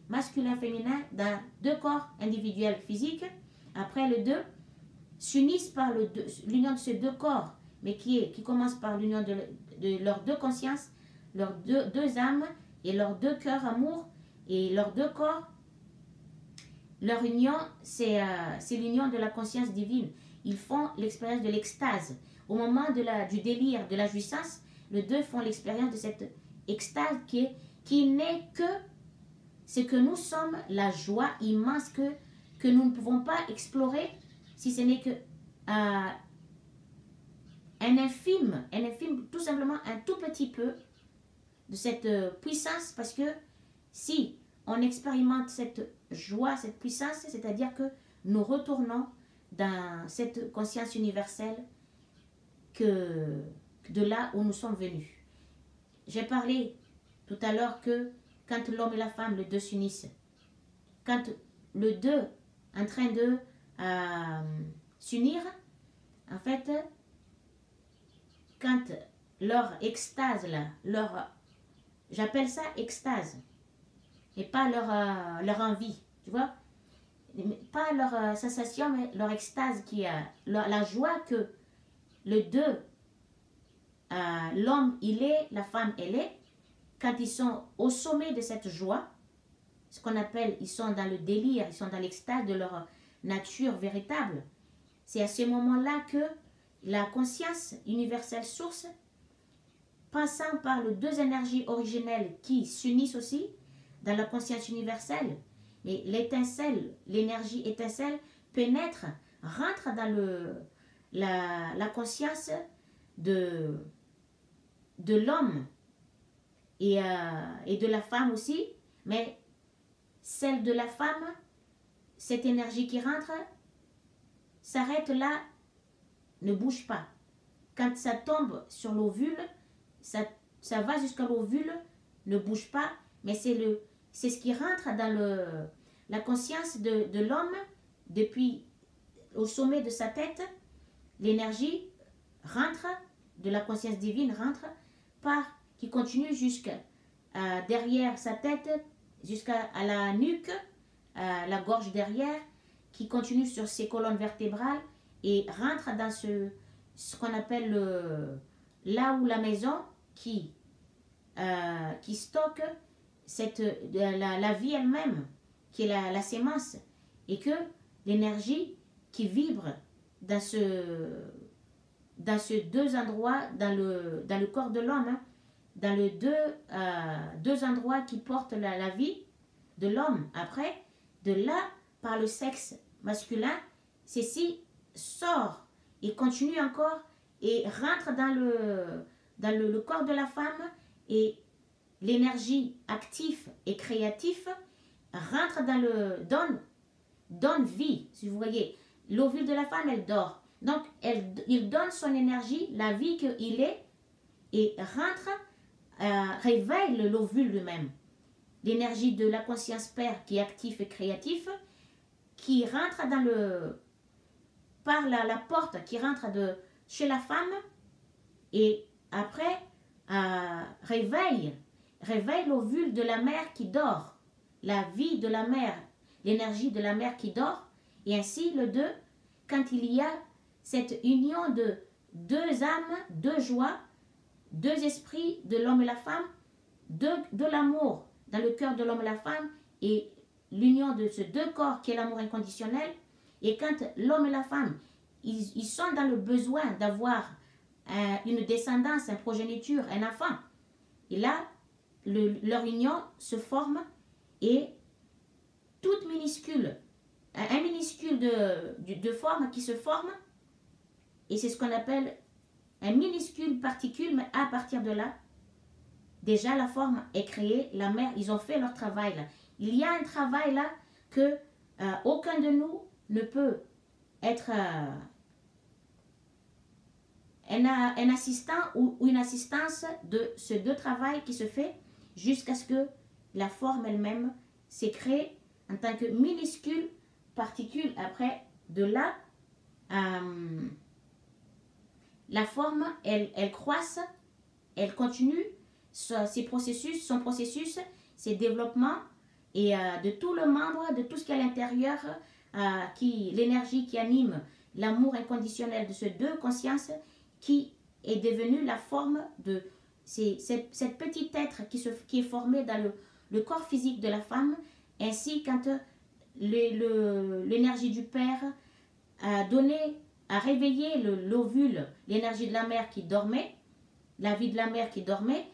masculin et féminin, dans deux corps individuels physiques. Après les deux s'unissent par l'union de ces deux corps, mais qui commence par l'union de leurs deux consciences, leurs deux âmes et leurs deux cœurs amour et leurs deux corps. Leur union, c'est l'union de la conscience divine. Ils font l'expérience de l'extase. Au moment du délire, de la jouissance, les deux font l'expérience de cette extase qui n'est que ce que nous sommes, la joie immense que nous ne pouvons pas explorer si ce n'est que un infime, tout simplement un tout petit peu de cette puissance, parce que si on expérimente cette joie, cette puissance, c'est-à-dire que nous retournons dans cette conscience universelle de là où nous sommes venus. J'ai parlé tout à l'heure que quand l'homme et la femme, les deux s'unissent, quand les deux en train de s'unir, en fait, quand leur extase, j'appelle ça extase, et pas leur envie, tu vois, pas leur sensation, mais leur extase qui a, la joie que les deux, l'homme il est, la femme elle est, quand ils sont au sommet de cette joie, ce qu'on appelle, ils sont dans le délire, ils sont dans l'extase de leur nature véritable. C'est à ce moment-là que la conscience universelle source, passant par les deux énergies originelles qui s'unissent aussi dans la conscience universelle, mais l'étincelle, l'énergie étincelle pénètre, rentre dans la conscience de l'homme et de la femme aussi, mais celle de la femme, cette énergie qui rentre, s'arrête là, ne bouge pas. Quand ça tombe sur l'ovule, ça va jusqu'à l'ovule, ne bouge pas, mais c'est ce qui rentre dans la conscience de l'homme depuis au sommet de sa tête. L'énergie rentre, de la conscience divine rentre, qui continue jusqu'à derrière sa tête, jusqu'à la nuque, la gorge derrière, qui continue sur ses colonnes vertébrales et rentre dans ce qu'on appelle là où la maison qui stocke la vie elle-même, qui est la sémence, et que l'énergie qui vibre dans ces deux endroits, dans le corps de l'homme, dans les deux endroits qui portent la vie de l'homme. Après, de là, par le sexe masculin, ceci sort et continue encore et rentre dans le corps de la femme, et l'énergie active et créative rentre donne vie. Si vous voyez, l'ovule de la femme, elle dort. Donc, il donne son énergie, la vie qu'il est, et rentre, réveille l'ovule lui-même. L'énergie de la conscience père qui est active et créative, qui rentre par la porte qui rentre chez la femme, et après réveille l'ovule de la mère qui dort, la vie de la mère, l'énergie de la mère qui dort, et ainsi le deux, quand il y a cette union de deux âmes, deux joies, deux esprits de l'homme et la femme, de l'amour dans le cœur de l'homme et la femme, et l'union de ces deux corps qui est l'amour inconditionnel. Et quand l'homme et la femme, ils sont dans le besoin d'avoir une descendance, une progéniture, un enfant, et là, leur union se forme, et toute minuscule, un minuscule de forme qui se forme, et c'est ce qu'on appelle un minuscule particule, mais à partir de là, déjà la forme est créée, la mère, ils ont fait leur travail là. Il y a un travail là que aucun de nous ne peut être un assistant ou une assistance de ce deux travail qui se fait jusqu'à ce que la forme elle-même s'est créée en tant que minuscule particule. Après, de là, la forme, elle croisse, elle continue son processus, ses développements, et de tout le membre, de tout ce qui est à l'intérieur, l'énergie qui anime l'amour inconditionnel de ces deux consciences, qui est devenue la forme de cette petite être qui est formée dans le corps physique de la femme. Ainsi, quand l'énergie du père a réveillé l'ovule, l'énergie de la mère qui dormait, la vie de la mère qui dormait,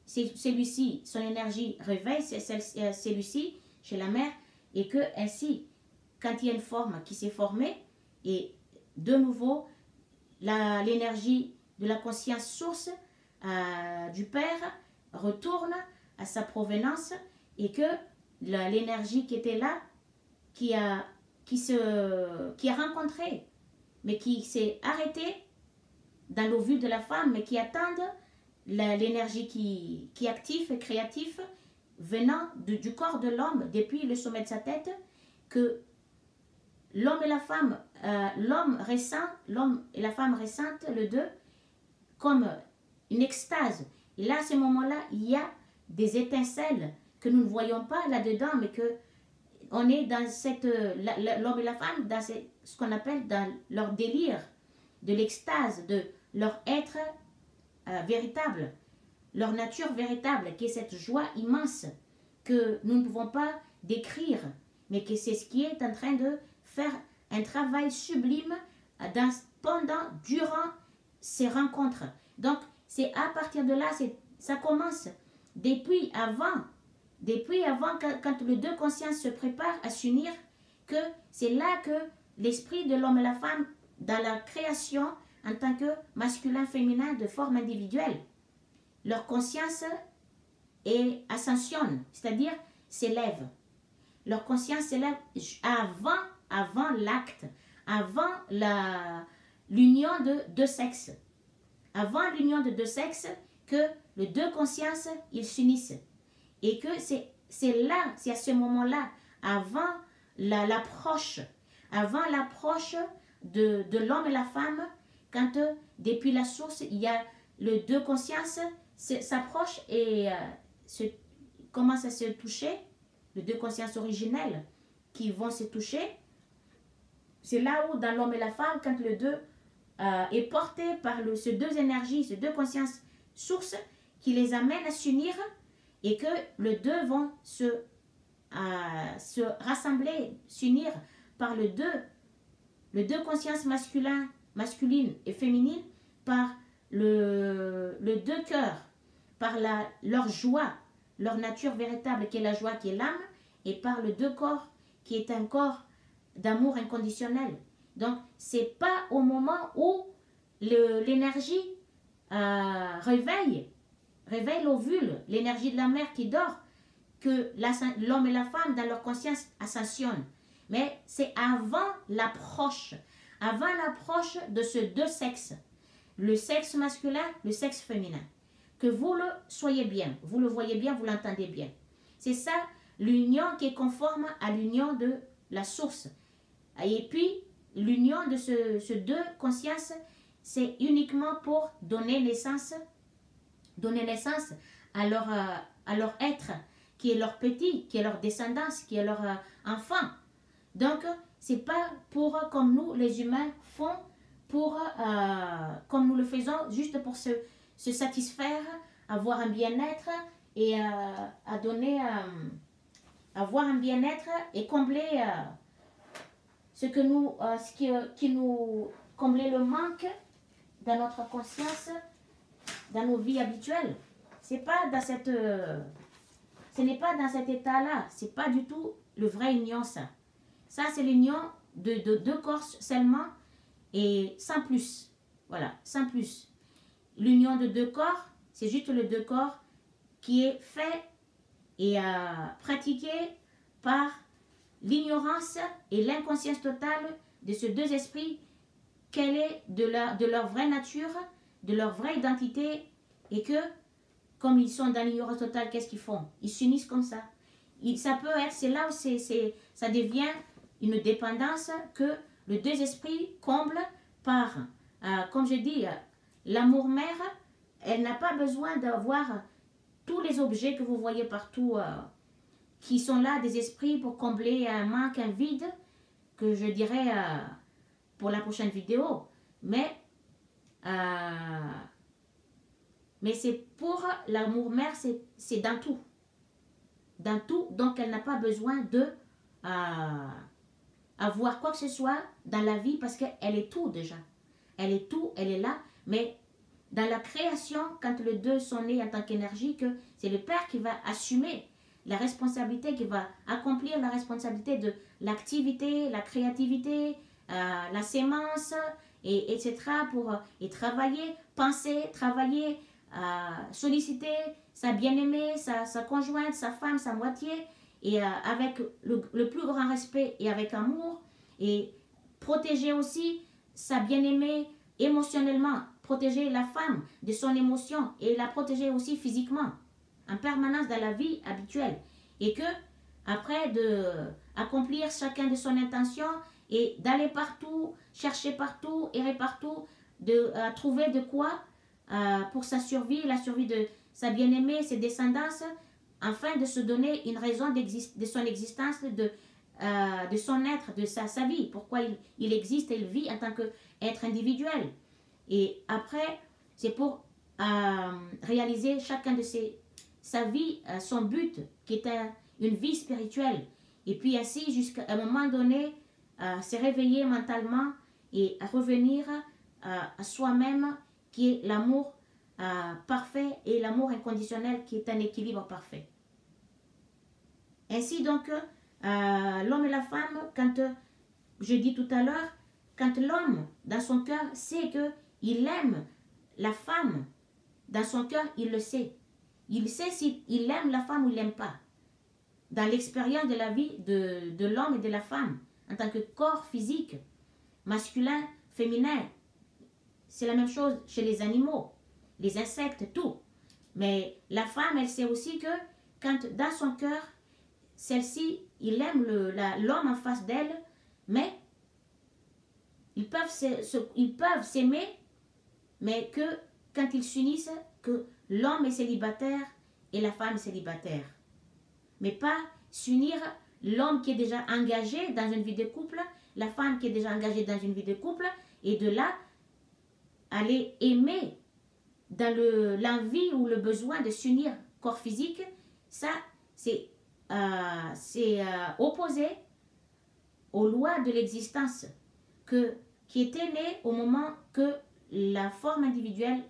celui-ci, son énergie réveille celui-ci chez la mère, et que ainsi, quand il y a une forme qui s'est formée, et de nouveau, l'énergie de la conscience source du père retourne à sa provenance, et que l'énergie qui était là, qui a rencontré, mais qui s'est arrêtée dans l'ovule de la femme, mais qui attendent l'énergie qui est active et créative venant du corps de l'homme depuis le sommet de sa tête, que l'homme et la femme, l'homme et la femme ressentent le deux comme une extase. Et là, à ce moment-là, il y a des étincelles que nous ne voyons pas là-dedans, mais que on est dans l'homme et la femme, dans ce qu'on appelle dans leur délire, de l'extase, de leur être véritable, leur nature véritable, qui est cette joie immense que nous ne pouvons pas décrire, mais que c'est ce qui est en train de faire un travail sublime durant ces rencontres. Donc, c'est à partir de là, ça commence depuis avant, quand les deux consciences se préparent à s'unir, que c'est là que l'esprit de l'homme et la femme, dans la création, en tant que masculin-féminin de forme individuelle, leur conscience et ascensionne, c'est-à-dire s'élève. Leur conscience s'élève avant l'acte, avant l'union de deux sexes. Avant l'union de deux sexes, que les deux consciences, ils s'unissent. Et que c'est là, c'est à ce moment-là, avant l'approche de l'homme et la femme, quand depuis la source, il y a les deux consciences s'approchent et commencent à se toucher, les deux consciences originelles qui vont se toucher. C'est là où, dans l'homme et la femme, quand le deux est porté par ces deux énergies, ces deux consciences sources, qui les amènent à s'unir et que les deux vont se rassembler, s'unir par les deux consciences masculines et féminines, par le deux cœurs, par leur joie, leur nature véritable qui est la joie, qui est l'âme, et par le deux corps qui est un corps d'amour inconditionnel. Donc, c'est pas au moment où l'énergie réveille l'ovule, l'énergie de la mère qui dort, que l'homme et la femme dans leur conscience ascensionnent. Mais c'est avant l'approche de ce deux sexes, le sexe masculin, le sexe féminin. Que vous le soyez bien, vous le voyez bien, vous l'entendez bien. C'est ça l'union qui est conforme à l'union de la source. Et puis, l'union de ce deux consciences, c'est uniquement pour donner naissance à leur être, qui est leur petit, qui est leur descendance, qui est leur enfant. Donc, c'est pas pour, comme nous, les humains font, comme nous le faisons, juste pour se satisfaire, avoir un bien-être et avoir un bien-être et combler qui nous combler le manque dans notre conscience, dans nos vies habituelles. Ce n'est pas dans cet état-là. C'est pas du tout le vrai union, ça. Ça, c'est l'union de deux corps seulement et sans plus. Voilà, sans plus. L'union de deux corps, c'est juste le deux corps qui est fait et pratiqué par l'ignorance et l'inconscience totale de ces deux esprits, quelle est de leur vraie nature, de leur vraie identité, et que, comme ils sont dans l'ignorance totale, qu'est-ce qu'ils font? Ils s'unissent comme ça. Ça peut être, c'est là où ça devient une dépendance que les deux esprits comblent par, comme je dis, l'amour-mère. Elle n'a pas besoin d'avoir tous les objets que vous voyez partout qui sont là, des esprits pour combler un manque, un vide, que je dirais pour la prochaine vidéo. Mais c'est pour l'amour-mère, c'est dans tout. Dans tout, donc elle n'a pas besoin de avoir quoi que ce soit dans la vie parce qu'elle est tout déjà. Elle est tout, elle est là, mais dans la création, quand les deux sont nés en tant qu'énergie, que c'est le Père qui va assumer la responsabilité, qui va accomplir la responsabilité de l'activité, la créativité, la sémence, etc. Et travailler, penser, travailler, solliciter sa bien-aimée, sa conjointe, sa femme, sa moitié, et avec le plus grand respect et avec amour, et protéger aussi sa bien-aimée émotionnellement, protéger la femme de son émotion et la protéger aussi physiquement, en permanence dans la vie habituelle. Et que, après d'accomplir chacun de son intention et d'aller partout, chercher partout, errer partout, trouver de quoi pour sa survie, la survie de sa bien-aimée, ses descendances, afin de se donner une raison de son existence, de son être, de sa vie, pourquoi il existe et il vit en tant qu'être individuel. Et après, c'est pour réaliser chacun de sa vie, son but, qui est une vie spirituelle. Et puis ainsi, jusqu'à un moment donné, se réveiller mentalement et revenir à soi-même, qui est l'amour parfait et l'amour inconditionnel, qui est un équilibre parfait. Ainsi donc, l'homme et la femme, quand je dis tout à l'heure, quand l'homme dans son cœur sait qu'il aime la femme, dans son cœur il le sait, il sait s'il aime la femme ou il l'aime pas. Dans l'expérience de la vie de l'homme et de la femme, en tant que corps physique, masculin, féminin, c'est la même chose chez les animaux, les insectes, tout. Mais la femme, elle sait aussi que quand dans son cœur, celle-ci, il aime l'homme en face d'elle, mais ils peuvent s'aimer, mais que quand ils s'unissent, que l'homme est célibataire et la femme est célibataire. Mais pas s'unir l'homme qui est déjà engagé dans une vie de couple, la femme qui est déjà engagée dans une vie de couple, et de là, aller aimer dans l'envie ou le besoin de s'unir corps physique, ça, c'est opposé aux lois de l'existence qui était née au moment que la forme individuelle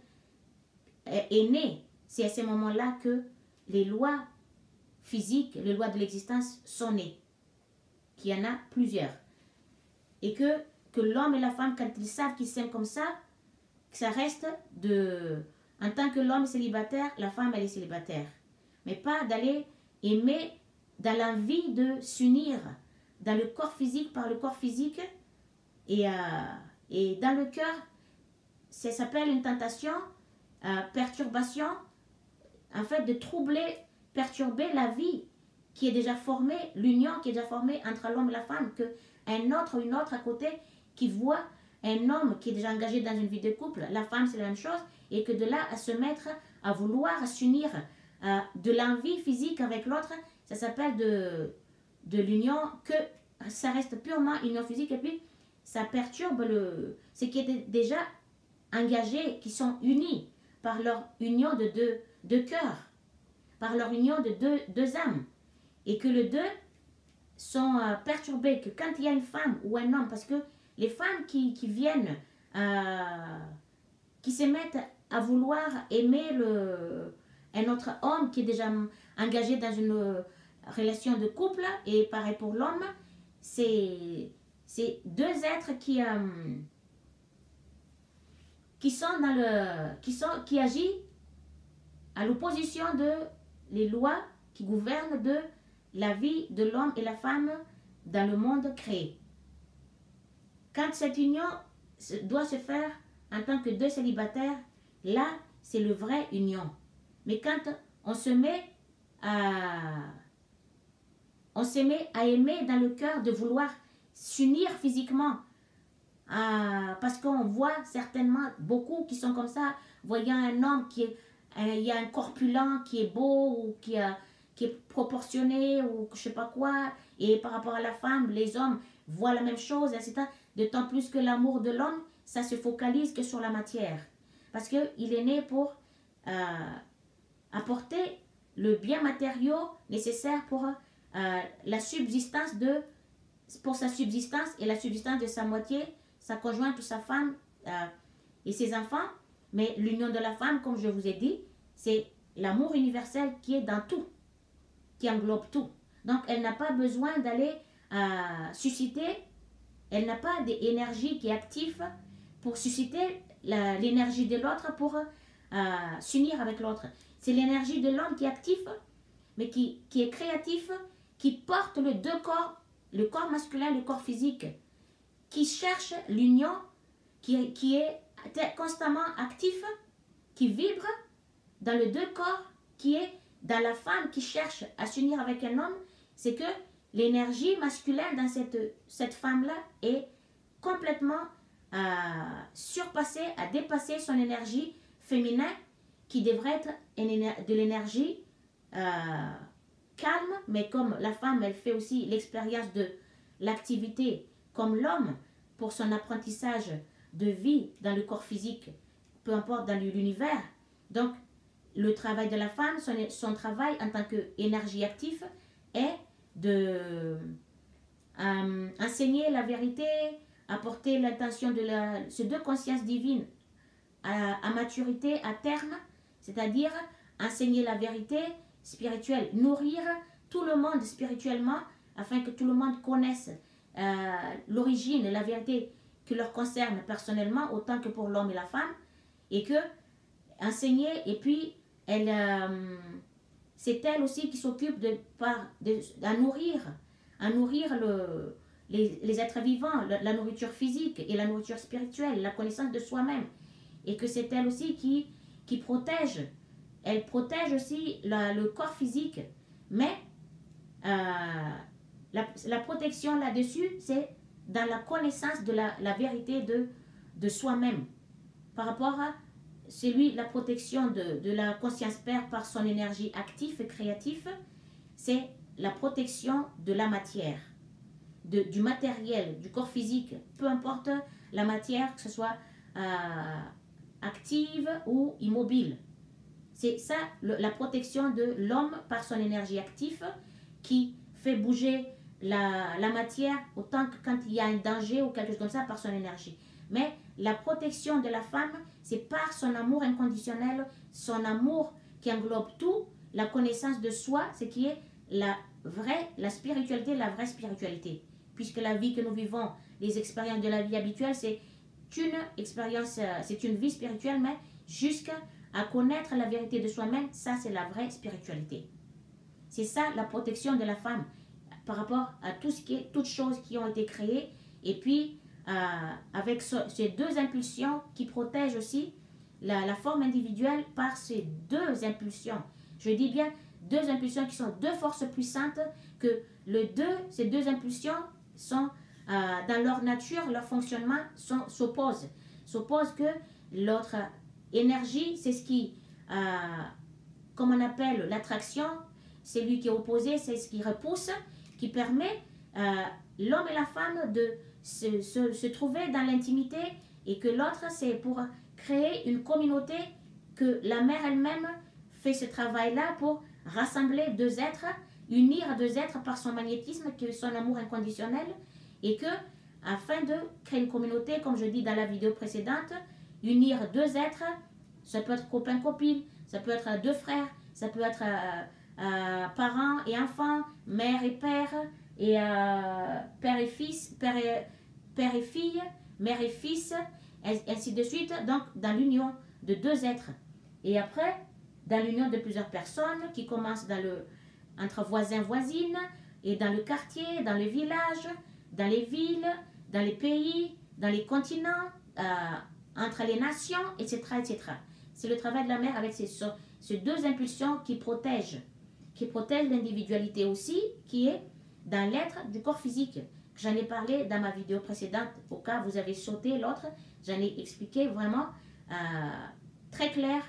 est née. C'est à ce moment-là que les lois physiques, les lois de l'existence sont nées. Qu'il y en a plusieurs. Et que l'homme et la femme, quand ils savent qu'ils s'aiment comme ça reste en tant que l'homme est célibataire, la femme elle est célibataire. Mais pas d'aller aimer dans l'envie de s'unir dans le corps physique par le corps physique et dans le cœur, ça s'appelle une tentation, perturbation, en fait de troubler, perturber la vie qui est déjà formée, l'union qui est déjà formée entre l'homme et la femme, qu'un autre ou une autre à côté qui voit un homme qui est déjà engagé dans une vie de couple, la femme c'est la même chose, et que de là à se mettre à vouloir s'unir de l'envie physique avec l'autre, ça s'appelle de l'union, que ça reste purement union physique, et puis ça perturbe ce qui était déjà engagés, qui sont unis par leur union de deux cœurs, par leur union de deux âmes, et que les deux sont perturbés, que quand il y a une femme ou un homme, parce que les femmes qui viennent, qui se mettent à vouloir aimer un autre homme qui est déjà engagé dans une relation de couple, et pareil pour l'homme, c'est deux êtres qui agissent à l'opposition de les lois qui gouvernent de la vie de l'homme et la femme dans le monde créé. Quand cette union doit se faire en tant que deux célibataires, là, c'est le vrai union. Mais quand on se met à aimer dans le cœur, de vouloir s'unir physiquement, parce qu'on voit certainement beaucoup qui sont comme ça, voyant un homme il y a un corpulent qui est beau ou qui est proportionné ou je sais pas quoi, et par rapport à la femme, les hommes voient la même chose, etc. D'autant plus que l'amour de l'homme, ça se focalise que sur la matière. Parce qu'il est né pour apporter le bien matériau nécessaire pour la subsistance pour sa subsistance et la subsistance de sa moitié, sa conjointe ou sa femme et ses enfants. Mais l'union de la femme, comme je vous ai dit, c'est l'amour universel qui est dans tout, qui englobe tout. Donc elle n'a pas besoin d'aller susciter, elle n'a pas d'énergie qui est active pour susciter l'énergie de l'autre pour s'unir avec l'autre. C'est l'énergie de l'homme qui est active, mais qui est créatif, qui porte les deux corps, le corps masculin et le corps physique, qui cherche l'union, qui est constamment actif, qui vibre dans les deux corps, qui est dans la femme qui cherche à s'unir avec un homme. C'est que l'énergie masculine dans cette femme-là est complètement surpassée, a dépassé son énergie féminine, qui devrait être de l'énergie calme, mais comme la femme, elle fait aussi l'expérience de l'activité comme l'homme pour son apprentissage de vie dans le corps physique, peu importe dans l'univers. Donc, le travail de la femme, son travail en tant qu'énergie active est de enseigner la vérité, apporter l'intention de ces deux consciences divines à maturité, à terme, c'est-à-dire enseigner la vérité spirituelle, nourrir tout le monde spirituellement afin que tout le monde connaisse l'origine et la vérité qui leur concerne personnellement autant que pour l'homme et la femme, et que enseigner et puis c'est elle aussi qui s'occupe à nourrir les êtres vivants, la nourriture physique et la nourriture spirituelle, la connaissance de soi-même. Et que c'est elle aussi qui protège. Elle protège aussi le corps physique. Mais la protection là-dessus, c'est dans la connaissance de la vérité de soi-même. Par rapport à la protection de la conscience père par son énergie active et créative, c'est la protection de la matière, du matériel, du corps physique, peu importe la matière, que ce soit active ou immobile. C'est ça la protection de l'homme par son énergie active qui fait bouger la matière autant que quand il y a un danger ou quelque chose comme ça par son énergie. Mais la protection de la femme, c'est par son amour inconditionnel, son amour qui englobe tout, la connaissance de soi, ce qui est la spiritualité, la vraie spiritualité. Puisque la vie que nous vivons, les expériences de la vie habituelle, c'est une expérience, c'est une vie spirituelle, mais jusqu'à connaître la vérité de soi-même, ça c'est la vraie spiritualité. C'est ça la protection de la femme par rapport à toutes choses qui ont été créées, et puis avec ces deux impulsions qui protègent aussi la forme individuelle par ces deux impulsions. Je dis bien deux impulsions qui sont deux forces puissantes, que ces deux impulsions sont dans leur nature, leur fonctionnement s'opposent. S'opposent que l'autre énergie, c'est ce qui, comme on appelle l'attraction, c'est lui qui est opposé, c'est ce qui repousse, qui permet l'homme et la femme de se trouver dans l'intimité, et que l'autre, c'est pour créer une communauté, que la mère elle-même fait ce travail-là pour rassembler deux êtres, unir deux êtres par son magnétisme, qui est son amour inconditionnel, et que, afin de créer une communauté, comme je dis dans la vidéo précédente, unir deux êtres, ça peut être copain-copine, ça peut être deux frères, ça peut être parents et enfants, mère et père, et père et fils, père et fille, mère et fils, ainsi de suite, donc dans l'union de deux êtres. Et après, dans l'union de plusieurs personnes qui commencent entre voisins, voisines, et dans le quartier, dans le village, dans les villes, dans les pays, dans les continents, entre les nations, etc. etc. C'est le travail de la mère avec ces deux impulsions qui protègent l'individualité aussi, qui est dans l'être du corps physique. J'en ai parlé dans ma vidéo précédente, au cas où vous avez sauté l'autre, j'en ai expliqué vraiment très clair,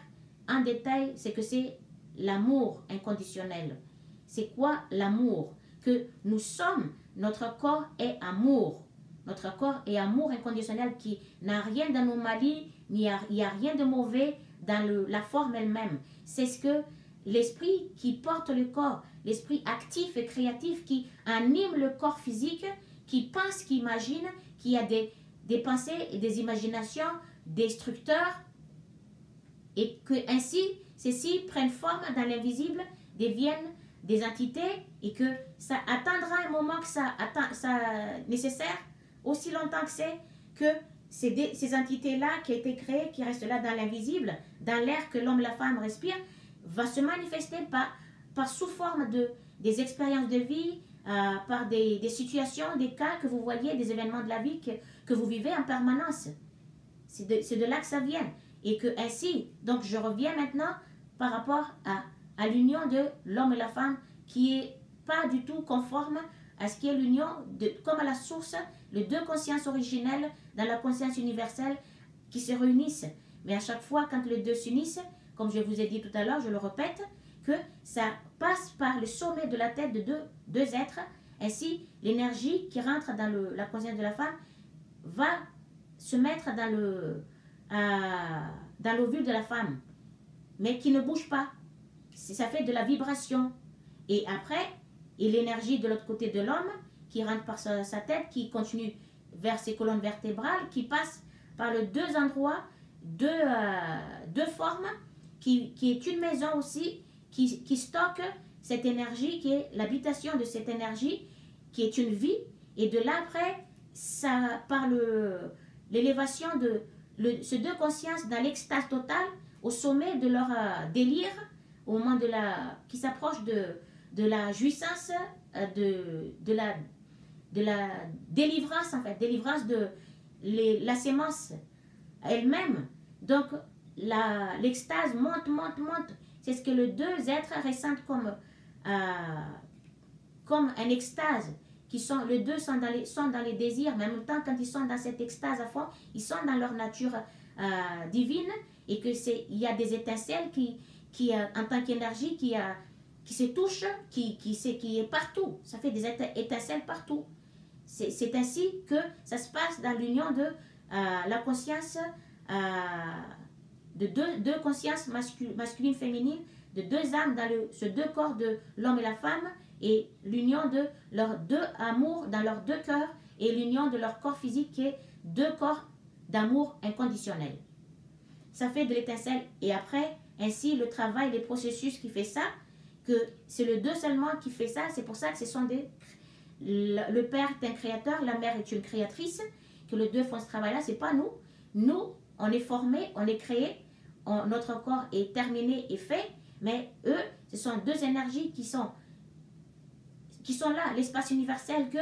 en détail, c'est que c'est l'amour inconditionnel. C'est quoi l'amour? Que nous sommes, notre corps est amour. Notre corps est amour inconditionnel qui n'a rien d'anomalie, il n'y a rien de mauvais dans la forme elle-même. C'est ce que l'esprit qui porte le corps, l'esprit actif et créatif qui anime le corps physique, qui pense, qui imagine, qui a des pensées et des imaginations destructeurs, et que ainsi, ceux-ci prennent forme dans l'invisible, deviennent des entités, et que ça attendra un moment que ça nécessaire, aussi longtemps que c'est, que ces entités-là qui ont été créées, qui restent là dans l'invisible, dans l'air que l'homme et la femme respirent, va se manifester par sous forme des expériences de vie, par des situations, des cas que vous voyez, des événements de la vie que vous vivez en permanence. C'est de là que ça vient. Et que ainsi, donc je reviens maintenant par rapport à l'union de l'homme et la femme, qui est pas du tout conforme à ce qui est l'union, comme à la source, les deux consciences originelles dans la conscience universelle qui se réunissent. Mais à chaque fois, quand les deux s'unissent, comme je vous ai dit tout à l'heure, je le répète, que ça passe par le sommet de la tête de deux êtres. Ainsi, l'énergie qui rentre dans la conscience de la femme va se mettre dans l'ovule de la femme, mais qui ne bouge pas. Ça fait de la vibration. Et après, et l'énergie de l'autre côté de l'homme qui rentre par sa tête, qui continue vers ses colonnes vertébrales, qui passe par les deux endroits, deux formes, qui est une maison aussi, qui stocke cette énergie, qui est l'habitation de cette énergie, qui est une vie. Et de là après, ça, par l'élévation de ces deux consciences dans l'extase totale, au sommet de leur délire, au moment qui s'approche de la jouissance, de la délivrance, en fait, délivrance de la sémence elle-même. Donc, l'extase monte, monte, monte. C'est ce que les deux êtres ressentent comme un extase. Les deux sont dans les désirs, mais en même temps, quand ils sont dans cette extase à fond, ils sont dans leur nature divine, et il y a des étincelles qui en tant qu'énergie, qui se touchent, qui est partout. Ça fait des étincelles partout. C'est ainsi que ça se passe dans l'union de la conscience, de deux consciences masculines, féminines, de deux âmes dans ce deux corps de l'homme et la femme, et l'union de leurs deux amours dans leurs deux cœurs, et l'union de leur corps physique qui est deux corps d'amour inconditionnel. Ça fait de l'étincelle. Et après, ainsi, le travail, les processus qui fait ça, que c'est le deux seulement qui fait ça. C'est pour ça que ce sont le père est un créateur, la mère est une créatrice, que les deux font ce travail-là. C'est pas nous. Nous, on est formés, on est créés, notre corps est terminé et fait, mais eux, ce sont deux énergies qui sont là, l'espace universel, que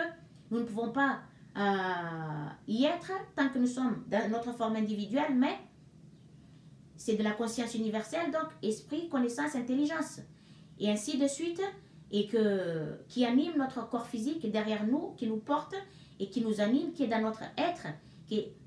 nous ne pouvons pas y être tant que nous sommes dans notre forme individuelle, mais c'est de la conscience universelle, donc esprit, connaissance, intelligence, et ainsi de suite, et qui anime notre corps physique derrière nous, qui nous porte et qui nous anime, qui est dans notre être,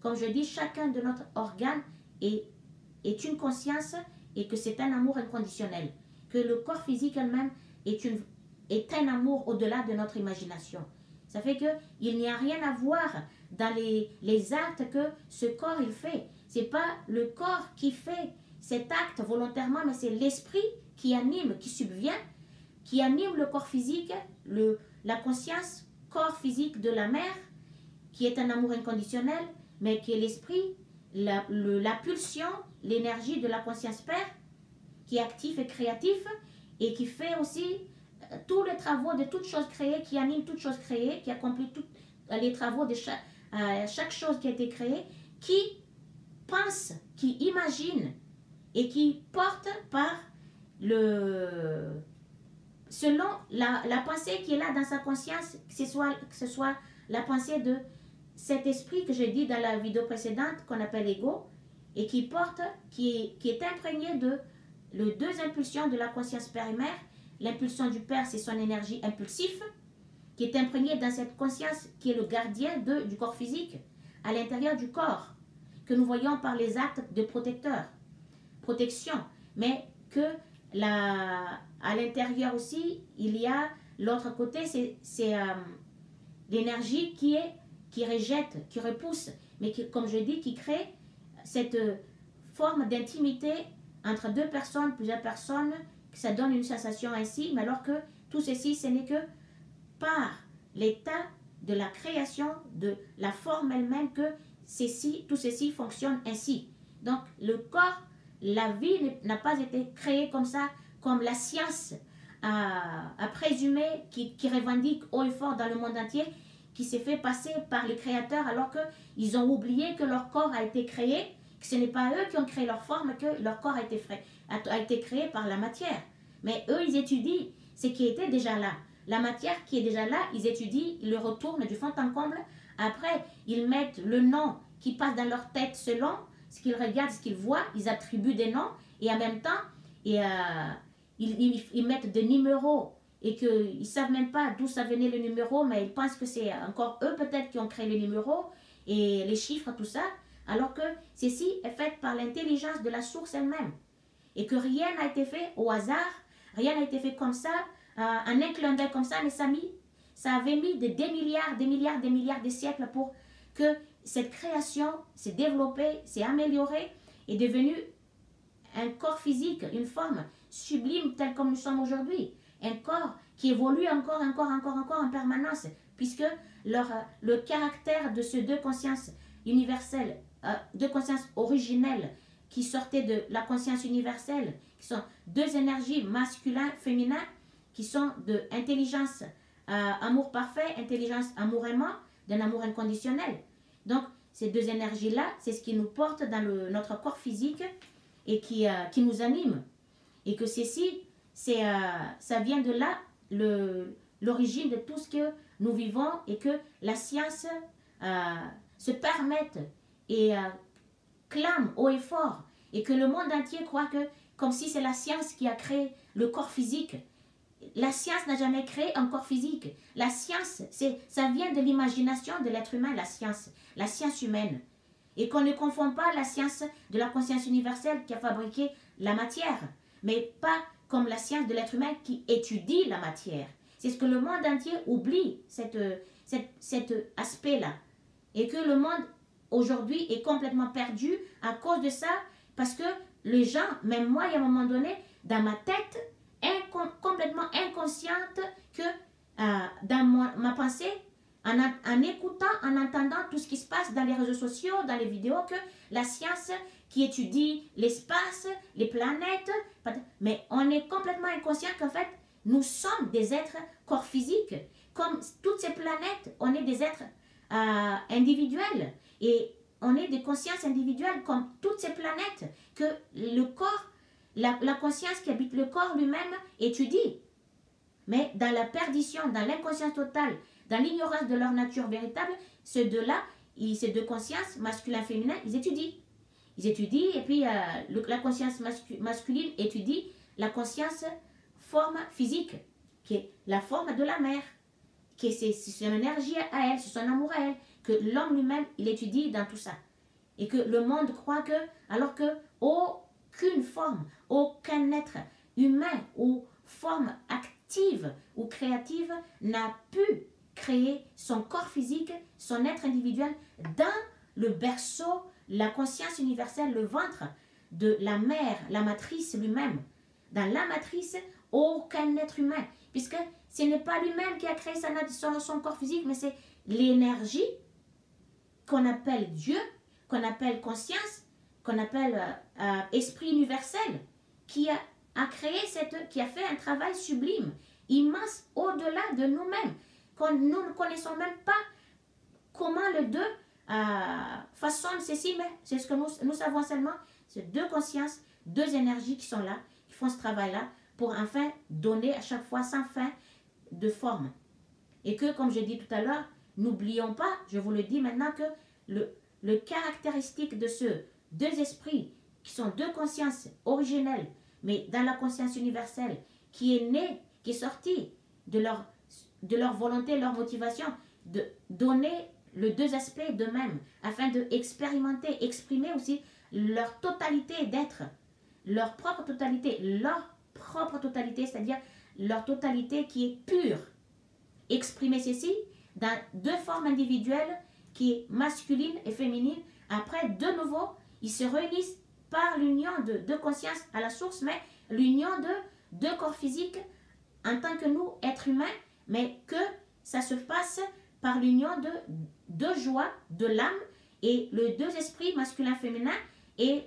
comme je dis, chacun de notre organe est une conscience, et que c'est un amour inconditionnel, que le corps physique elle-même est un amour au-delà de notre imagination. Ça fait qu'il n'y a rien à voir dans les actes que ce corps il fait. C'est pas le corps qui fait cet acte volontairement, mais c'est l'esprit qui anime, qui subvient, qui anime le corps physique, la conscience, corps physique de la mère, qui est un amour inconditionnel, mais qui est l'esprit, la pulsion, l'énergie de la conscience père, qui est actif et créatif, et qui fait aussi tous les travaux de toutes choses créées, qui anime toutes choses créées, qui accomplit tous les travaux de chaque chose qui a été créée, qui pense, qui imagine, et qui porte par selon la pensée qui est là dans sa conscience, que ce soit la pensée de cet esprit que j'ai dit dans la vidéo précédente, qu'on appelle ego, et qui est imprégné de les deux impulsions de la conscience père et mère. L'impulsion du père, c'est son énergie impulsive, qui est imprégnée dans cette conscience qui est le gardien du corps physique, à l'intérieur du corps, que nous voyons par les actes de protection, mais que à l'intérieur aussi, il y a l'autre côté, c'est l'énergie qui rejette, qui repousse, mais qui, comme je dis, qui crée cette forme d'intimité entre deux personnes, plusieurs personnes, que ça donne une sensation ainsi, mais alors que tout ceci, ce n'est que par l'état de la création, de la forme elle-même, que tout ceci fonctionne ainsi. Donc, le corps, la vie n'a pas été créée comme ça, comme la science a présumé, qui revendique haut et fort dans le monde entier, qui s'est fait passer par les créateurs, alors qu'ils ont oublié que leur corps a été créé, que ce n'est pas eux qui ont créé leur forme, que leur corps a été créé par la matière. Mais eux, ils étudient ce qui était déjà là. La matière qui est déjà là, ils étudient, ils le retournent du fond en comble. Après, ils mettent le nom qui passe dans leur tête selon ce qu'ils regardent, ce qu'ils voient. Ils attribuent des noms, et en même temps, ils mettent des numéros, et qu'ils ne savent même pas d'où ça venait le numéro, mais ils pensent que c'est encore eux peut-être qui ont créé le numéro, et les chiffres, tout ça, alors que ceci est fait par l'intelligence de la source elle-même, et que rien n'a été fait au hasard, rien n'a été fait comme ça, en un clin d'œil comme ça, mais ça avait mis des milliards de siècles pour que cette création s'est développée, s'est améliorée, est devenue un corps physique, une forme sublime telle comme nous sommes aujourd'hui. Un corps qui évolue encore en permanence, puisque le caractère de ces deux consciences universelles, deux consciences originelles qui sortaient de la conscience universelle, qui sont deux énergies masculin, féminin, qui sont de intelligence, amour parfait, intelligence, amour aimant, d'un amour inconditionnel. Donc, ces deux énergies-là, c'est ce qui nous porte dans notre corps physique et qui nous anime. Et que ceci, ça vient de là, l'origine de tout ce que nous vivons et que la science se permette et clame haut et fort et que le monde entier croit que, comme si c'est la science qui a créé le corps physique. La science n'a jamais créé un corps physique. La science, ça vient de l'imagination de l'être humain, la science humaine. Et qu'on ne confond pas la science de la conscience universelle qui a fabriqué la matière, mais pas comme la science de l'être humain qui étudie la matière. C'est ce que le monde entier oublie, cet aspect-là. Et que le monde aujourd'hui est complètement perdu à cause de ça, parce que les gens, même moi, il y a un moment donné, dans ma tête, complètement inconsciente, que dans ma pensée, en écoutant, en entendant tout ce qui se passe dans les réseaux sociaux, dans les vidéos, que la science qui étudie l'espace, les planètes, mais on est complètement inconscient qu'en fait, nous sommes des êtres corps physiques. Comme toutes ces planètes, on est des êtres individuels et on est des consciences individuelles comme toutes ces planètes que le corps, la conscience qui habite le corps lui-même étudie. Mais dans la perdition, dans l'inconscience totale, dans l'ignorance de leur nature véritable, ces deux-là, ces deux consciences, masculin-féminin, ils étudient. Ils étudient et puis la conscience masculine étudie la conscience forme physique, qui est la forme de la mère, qui c'est son énergie à elle, c'est son amour à elle, que l'homme lui-même, il étudie dans tout ça. Et que le monde croit que, alors que aucune forme, aucun être humain ou forme active ou créative n'a pu créer son corps physique, son être individuel dans le berceau, la conscience universelle, le ventre de la mère, la matrice lui-même. Dans la matrice, aucun être humain, puisque ce n'est pas lui-même qui a créé son corps physique, mais c'est l'énergie qu'on appelle Dieu, qu'on appelle conscience, qu'on appelle esprit universel, qui a créé qui a fait un travail sublime, immense, au-delà de nous-mêmes, nous ne connaissons même pas comment les deux façonnent ceci, mais c'est ce que nous savons seulement, c'est deux consciences, deux énergies qui sont là, qui font ce travail-là, pour enfin donner à chaque fois sans fin de forme. Et que, comme je dis tout à l'heure, n'oublions pas, je vous le dis maintenant, que le caractéristique de ces deux esprits, qui sont deux consciences originelles, mais dans la conscience universelle, qui est née, qui est sortie de leur volonté, leur motivation, de donner les deux aspects d'eux-mêmes, afin d'expérimenter, exprimer aussi leur totalité d'être, leur propre totalité, c'est-à-dire leur totalité qui est pure. Exprimer ceci dans deux formes individuelles qui est masculine et féminine. Après, de nouveau, ils se réunissent par l'union de deux consciences à la source, mais l'union de deux corps physiques en tant que nous, êtres humains, mais que ça se passe par l'union de deux joies, de l'âme et les deux esprits masculin-féminin et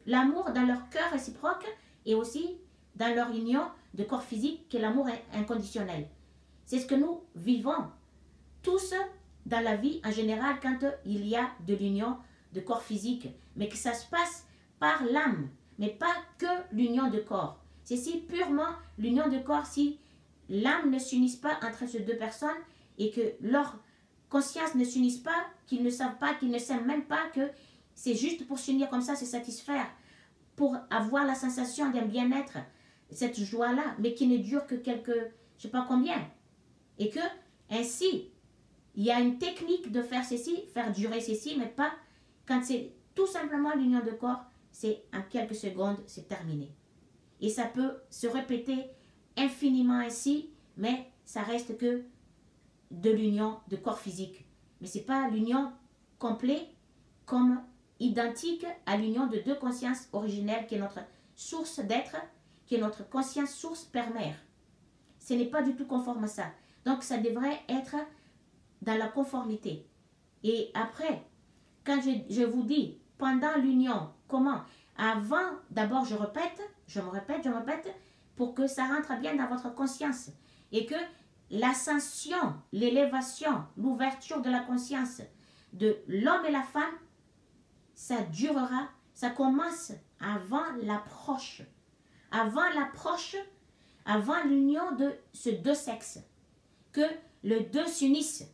l'amour dans leur cœur réciproque et aussi dans leur union de corps physique qui est l'amour inconditionnel. C'est ce que nous vivons tous dans la vie en général quand il y a de l'union de corps physique, mais que ça se passe par l'âme, mais pas que l'union de corps. C'est si purement l'union de corps si l'âme ne s'unisse pas entre ces deux personnes et que leur conscience ne s'unisse pas, qu'ils ne savent pas, qu'ils ne s'aiment même pas, que c'est juste pour s'unir comme ça, se satisfaire, pour avoir la sensation d'un bien-être, cette joie-là, mais qui ne dure que quelques, je ne sais pas combien. Et que, ainsi, il y a une technique de faire ceci, faire durer ceci, mais pas quand c'est tout simplement l'union de corps, c'est en quelques secondes, c'est terminé. Et ça peut se répéter infiniment ainsi, mais ça reste que de l'union de corps physique. Mais ce n'est pas l'union complète comme identique à l'union de deux consciences originelles qui est notre source d'être, qui est notre conscience source père-mère. Ce n'est pas du tout conforme à ça. Donc ça devrait être dans la conformité. Et après, quand je vous dis, pendant l'union, comment? Avant, d'abord je me répète, pour que ça rentre bien dans votre conscience. Et que l'ascension, l'élévation, l'ouverture de la conscience de l'homme et la femme, ça durera, ça commence avant l'approche. Avant l'approche, avant l'union de ces deux sexes, que les deux s'unissent.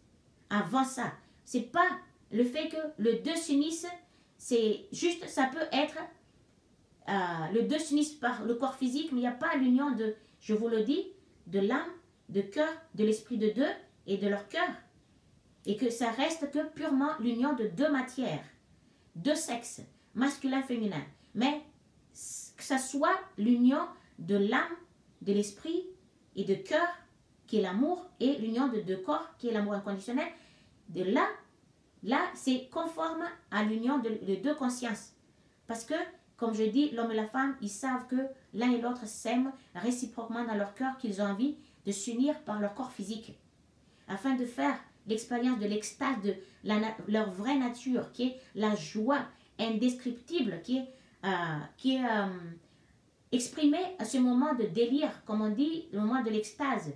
Avant ça, c'est pas le fait que les deux s'unissent, c'est juste, ça peut être les deux s'unissent par le corps physique, mais il n'y a pas l'union de, je vous le dis, de l'âme, de cœur, de l'esprit de deux et de leur cœur. Et que ça reste que purement l'union de deux matières, deux sexes, masculin, féminin. Mais que ça soit l'union de l'âme, de l'esprit et de cœur, qui est l'amour, et l'union de deux corps, qui est l'amour inconditionnel. De là, c'est conforme à l'union de deux consciences. Parce que, comme je dis, l'homme et la femme, ils savent que l'un et l'autre s'aiment réciproquement dans leur cœur, qu'ils ont envie de s'unir par leur corps physique, afin de faire l'expérience de l'extase de leur vraie nature, qui est la joie indescriptible, qui est exprimée à ce moment de délire, comme on dit, le moment de l'extase,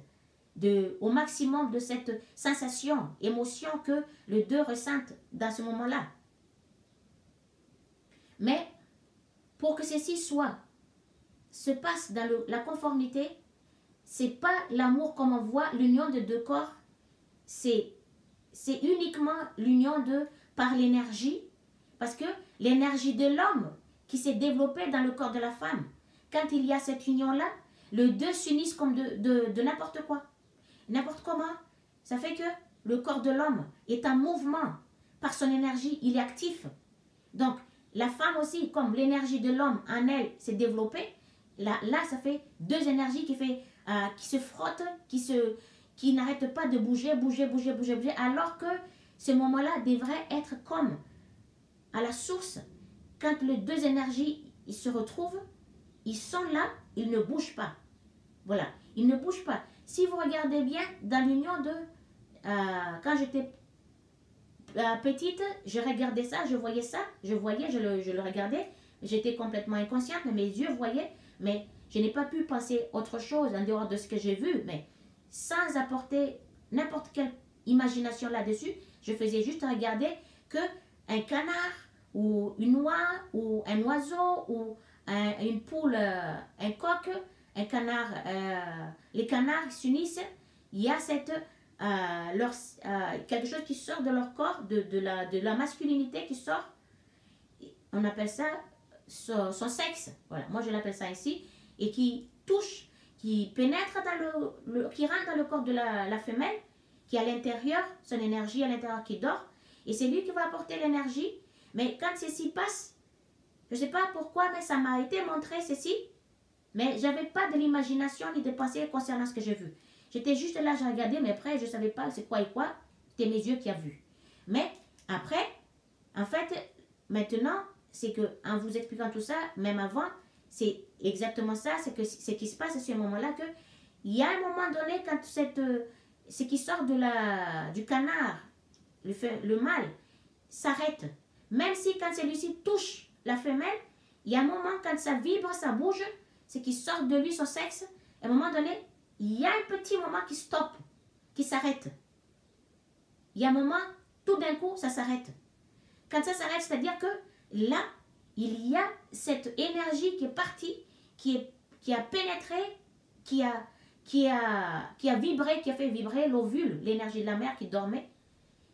au maximum de cette sensation, émotion que les deux ressentent dans ce moment-là. Mais pour que ceci se passe dans la conformité, c'est pas l'amour comme on voit, l'union de deux corps, c'est uniquement l'union par l'énergie, parce que l'énergie de l'homme qui s'est développée dans le corps de la femme, quand il y a cette union-là, les deux s'unissent comme de n'importe quoi, n'importe comment. Ça fait que le corps de l'homme est en mouvement par son énergie, il est actif. Donc, la femme aussi, comme l'énergie de l'homme en elle s'est développée, là, ça fait deux énergies qui se frottent, qui n'arrêtent pas de bouger, alors que ce moment-là devrait être comme à la source, quand les deux énergies ils se retrouvent, ils sont là, ils ne bougent pas. Voilà, ils ne bougent pas. Si vous regardez bien, dans l'union quand j'étais petite, je regardais ça, je voyais ça, je le regardais, j'étais complètement inconsciente, mais mes yeux voyaient, mais je n'ai pas pu penser autre chose en dehors de ce que j'ai vu, mais sans apporter n'importe quelle imagination là-dessus, je faisais juste regarder que un canard ou une oie ou un oiseau ou une poule, un coq, un canard, les canards s'unissent, il y a quelque chose qui sort de leur corps, de la masculinité qui sort, on appelle ça son sexe, voilà, moi je l'appelle ça ainsi, et qui touche, qui pénètre qui rentre dans le corps de la femelle, qui est à l'intérieur, son énergie à l'intérieur qui dort, et c'est lui qui va apporter l'énergie. Mais quand ceci passe, je ne sais pas pourquoi, mais ça m'a été montré ceci, mais je n'avais pas de l'imagination ni de pensée concernant ce que j'ai vu. J'étais juste là, j'ai regardé, mais après, je ne savais pas c'est quoi et quoi, c'était mes yeux qui ont vu. Mais après, en fait, maintenant, c'est que en vous expliquant tout ça, même avant, c'est exactement ça, c'est que ce qui se passe à ce moment-là, que il y a un moment donné, quand ce qui sort du canard, le mâle, s'arrête. Même si quand celui-ci touche la femelle, il y a un moment quand ça vibre, ça bouge, ce qui sort de lui, son sexe, à un moment donné, il y a un petit moment qui stoppe, qui s'arrête. Il y a un moment, tout d'un coup, ça s'arrête. Quand ça s'arrête, c'est-à-dire que là, il y a cette énergie qui est partie, qui a pénétré, qui a vibré, qui a fait vibrer l'ovule, l'énergie de la mère qui dormait,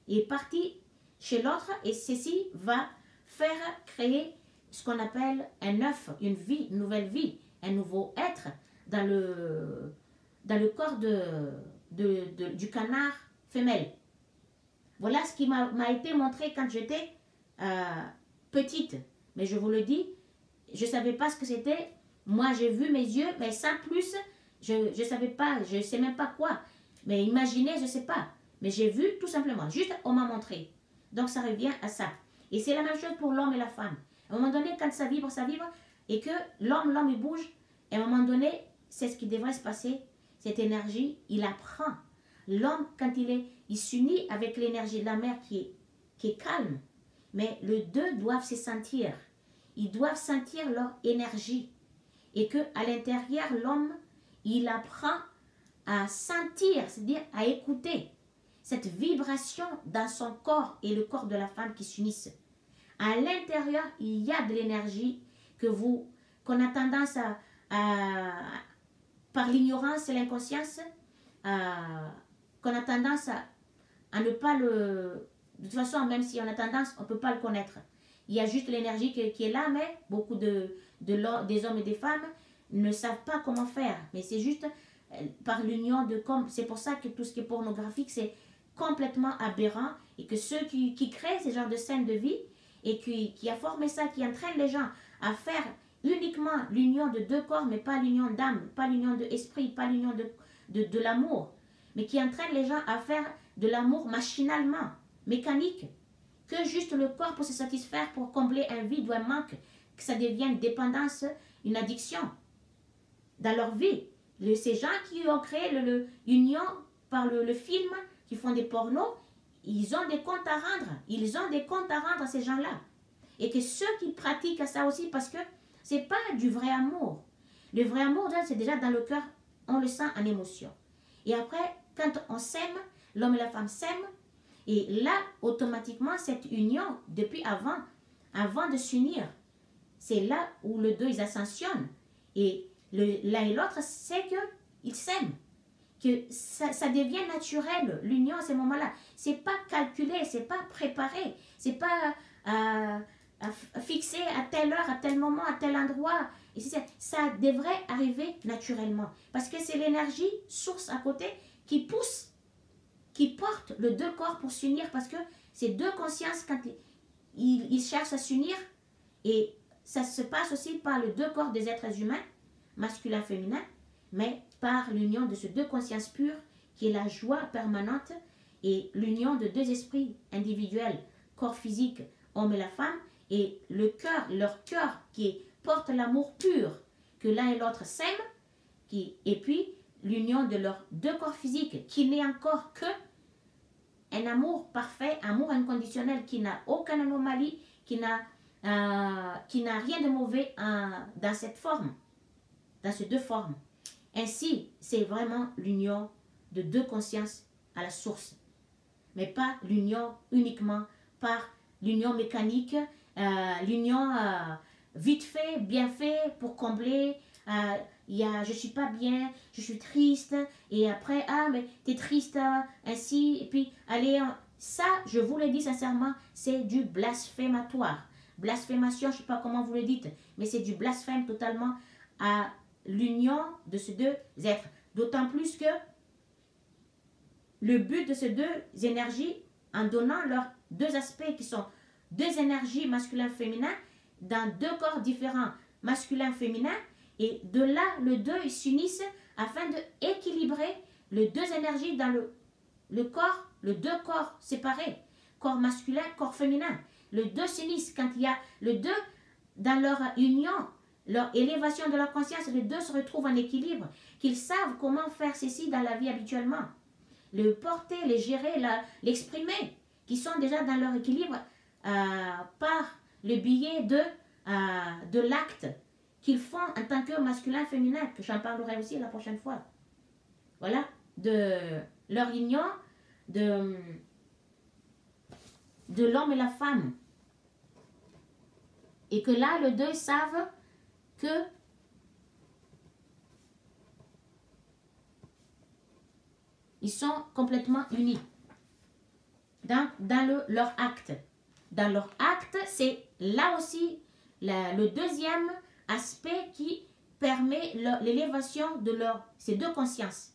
est partie chez l'autre, et ceci va faire créer ce qu'on appelle un œuf, une vie, une nouvelle vie, un nouveau être dans le corps du canard femelle. Voilà ce qui m'a été montré quand j'étais petite. Mais je vous le dis, je ne savais pas ce que c'était. Moi, j'ai vu mes yeux, mais sans plus, je ne savais pas, je ne sais même pas quoi. Mais imaginez, je ne sais pas. Mais j'ai vu tout simplement, juste on m'a montré. Donc ça revient à ça. Et c'est la même chose pour l'homme et la femme. À un moment donné, quand ça vibre, et que l'homme, il bouge, et à un moment donné, c'est ce qui devrait se passer. Cette énergie, il apprend. L'homme, quand il s'unit avec l'énergie de la mer qui est calme, mais les deux doivent se sentir. Ils doivent sentir leur énergie. Et qu'à l'intérieur, l'homme, il apprend à sentir, c'est-à-dire à écouter cette vibration dans son corps et le corps de la femme qui s'unissent. À l'intérieur, il y a de l'énergie qu'on a tendance par l'ignorance et l'inconscience, qu'on a tendance à ne pas le... De toute façon, même si on a tendance, on ne peut pas le connaître. Il y a juste l'énergie qui est là, mais beaucoup des hommes et des femmes ne savent pas comment faire. Mais c'est juste par l'union de... C'est pour ça que tout ce qui est pornographique, c'est complètement aberrant. Et que ceux qui créent ces genres de scènes de vie et qui a formé ça, qui entraîne les gens à faire uniquement l'union de deux corps, mais pas l'union d'âme, pas l'union d'esprit, pas l'union de l'amour, mais qui entraîne les gens à faire de l'amour machinalement, mécanique, que juste le corps pour se satisfaire, pour combler un vide ou un manque, que ça devienne une dépendance, une addiction dans leur vie. Ces gens qui ont créé l'union par le film, qui font des pornos, ils ont des comptes à rendre. Ils ont des comptes à rendre à ces gens-là. Et que ceux qui pratiquent ça aussi, parce que c'est pas du vrai amour. Le vrai amour, c'est déjà dans le cœur, on le sent en émotion. Et après, quand on s'aime, l'homme et la femme s'aiment, et là, automatiquement, cette union, depuis avant de s'unir, c'est là où le deux, ils ascensionnent. Et l'un et l'autre, c'est qu'ils s'aiment. Que ça devient naturel, l'union à ce moment-là. C'est pas calculé, c'est pas préparé, c'est pas fixé à telle heure, à tel moment, à tel endroit. Et ça devrait arriver naturellement. Parce que c'est l'énergie, source à côté, qui pousse, qui porte le deux corps pour s'unir. Parce que ces deux consciences, quand ils cherchent à s'unir, et ça se passe aussi par le deux corps des êtres humains, masculin, féminin, mais par l'union de ces deux consciences pures, qui est la joie permanente, et l'union de deux esprits individuels, corps physique, homme et la femme, et le cœur, leur cœur qui porte l'amour pur, que l'un et l'autre s'aiment, et puis l'union de leurs deux corps physiques, qui n'est encore que un amour parfait, amour inconditionnel, qui n'a aucune anomalie, qui n'a rien de mauvais dans cette forme, dans ces deux formes. Ainsi, c'est vraiment l'union de deux consciences à la source, mais pas l'union uniquement par l'union mécanique, l'union vite fait, bien fait, pour combler. Je suis pas bien, je suis triste, et après, mais t'es triste, ainsi, et puis, allez, ça, je vous le dis sincèrement, c'est du blasphématoire. Blasphémation, je sais pas comment vous le dites, mais c'est du blasphème totalement à l'union de ces deux êtres. D'autant plus que le but de ces deux énergies, en donnant leurs deux aspects qui sont deux énergies masculin-féminin, dans deux corps différents, masculin-féminin, et de là, le deux, ils s'unissent afin d'équilibrer les deux énergies dans le corps, le deux corps séparés, corps masculin, corps féminin. Le deux s'unissent quand il y a le deux dans leur union, leur élévation de leur conscience, les deux se retrouvent en équilibre, qu'ils savent comment faire ceci dans la vie habituellement. Le porter, les gérer, l'exprimer, qui sont déjà dans leur équilibre par le biais de l'acte qu'ils font en tant que masculin-féminin, que j'en parlerai aussi la prochaine fois. Voilà, de leur union, de l'homme et la femme. Et que là, les deux savent que ils sont complètement unis dans leur acte. Dans leur acte, c'est là aussi le deuxième aspect qui permet l'élévation de ces deux consciences.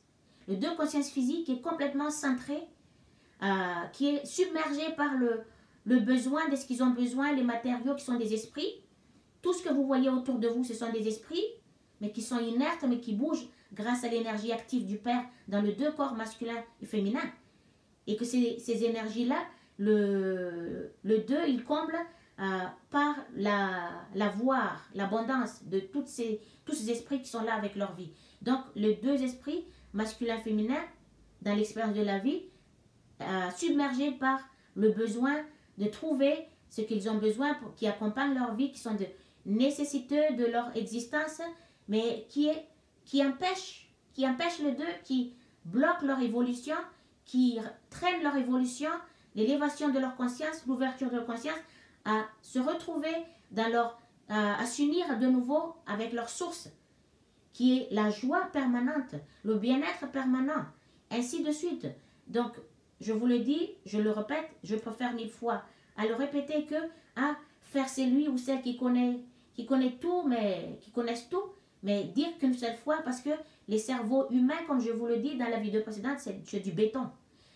Le deux consciences physiques est complètement centré, qui est submergé par le besoin de ce qu'ils ont besoin, les matériaux qui sont des esprits. Tout ce que vous voyez autour de vous, ce sont des esprits, mais qui sont inertes, mais qui bougent grâce à l'énergie active du Père dans les deux corps masculin et féminin. Et que ces énergies-là, le deux, il comble par l'avoir, l'abondance de tous ces esprits qui sont là avec leur vie. Donc, les deux esprits, masculin-féminin, dans l'expérience de la vie, submergés par le besoin de trouver ce qu'ils ont besoin, qui accompagne leur vie, qui sont de nécessiteux de leur existence, mais qui empêchent les deux, qui bloquent leur évolution, qui traînent leur évolution, l'élévation de leur conscience, l'ouverture de leur conscience, à se retrouver à s'unir de nouveau avec leur source, qui est la joie permanente, le bien-être permanent, ainsi de suite. Donc, je vous le dis, je le répète, je préfère 1000 fois à le répéter que à faire celui ou celle qui connaît tout, mais qui connaissent tout, mais dire qu'une seule fois, parce que les cerveaux humains, comme je vous le dis dans la vidéo précédente, c'est du béton.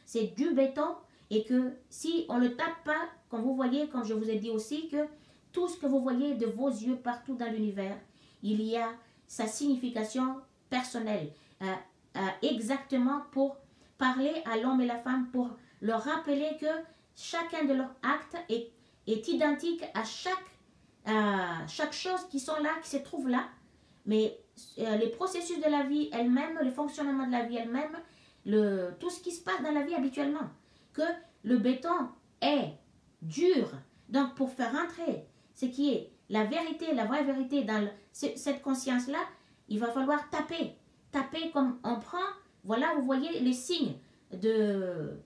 C'est du béton, et que si on ne le tape pas, comme vous voyez, comme je vous ai dit aussi, que tout ce que vous voyez de vos yeux partout dans l'univers, il y a sa signification personnelle, exactement pour parler à l'homme et la femme, pour leur rappeler que chacun de leurs actes est identique à chaque chose qui sont là, qui se trouve là, mais les processus de la vie elle-même, le fonctionnement de la vie elle-même, tout ce qui se passe dans la vie habituellement, que le béton est dur. Donc pour faire entrer ce qui est la vérité, la vraie vérité dans cette conscience-là, il va falloir taper. Taper comme on prend, voilà, vous voyez les signes de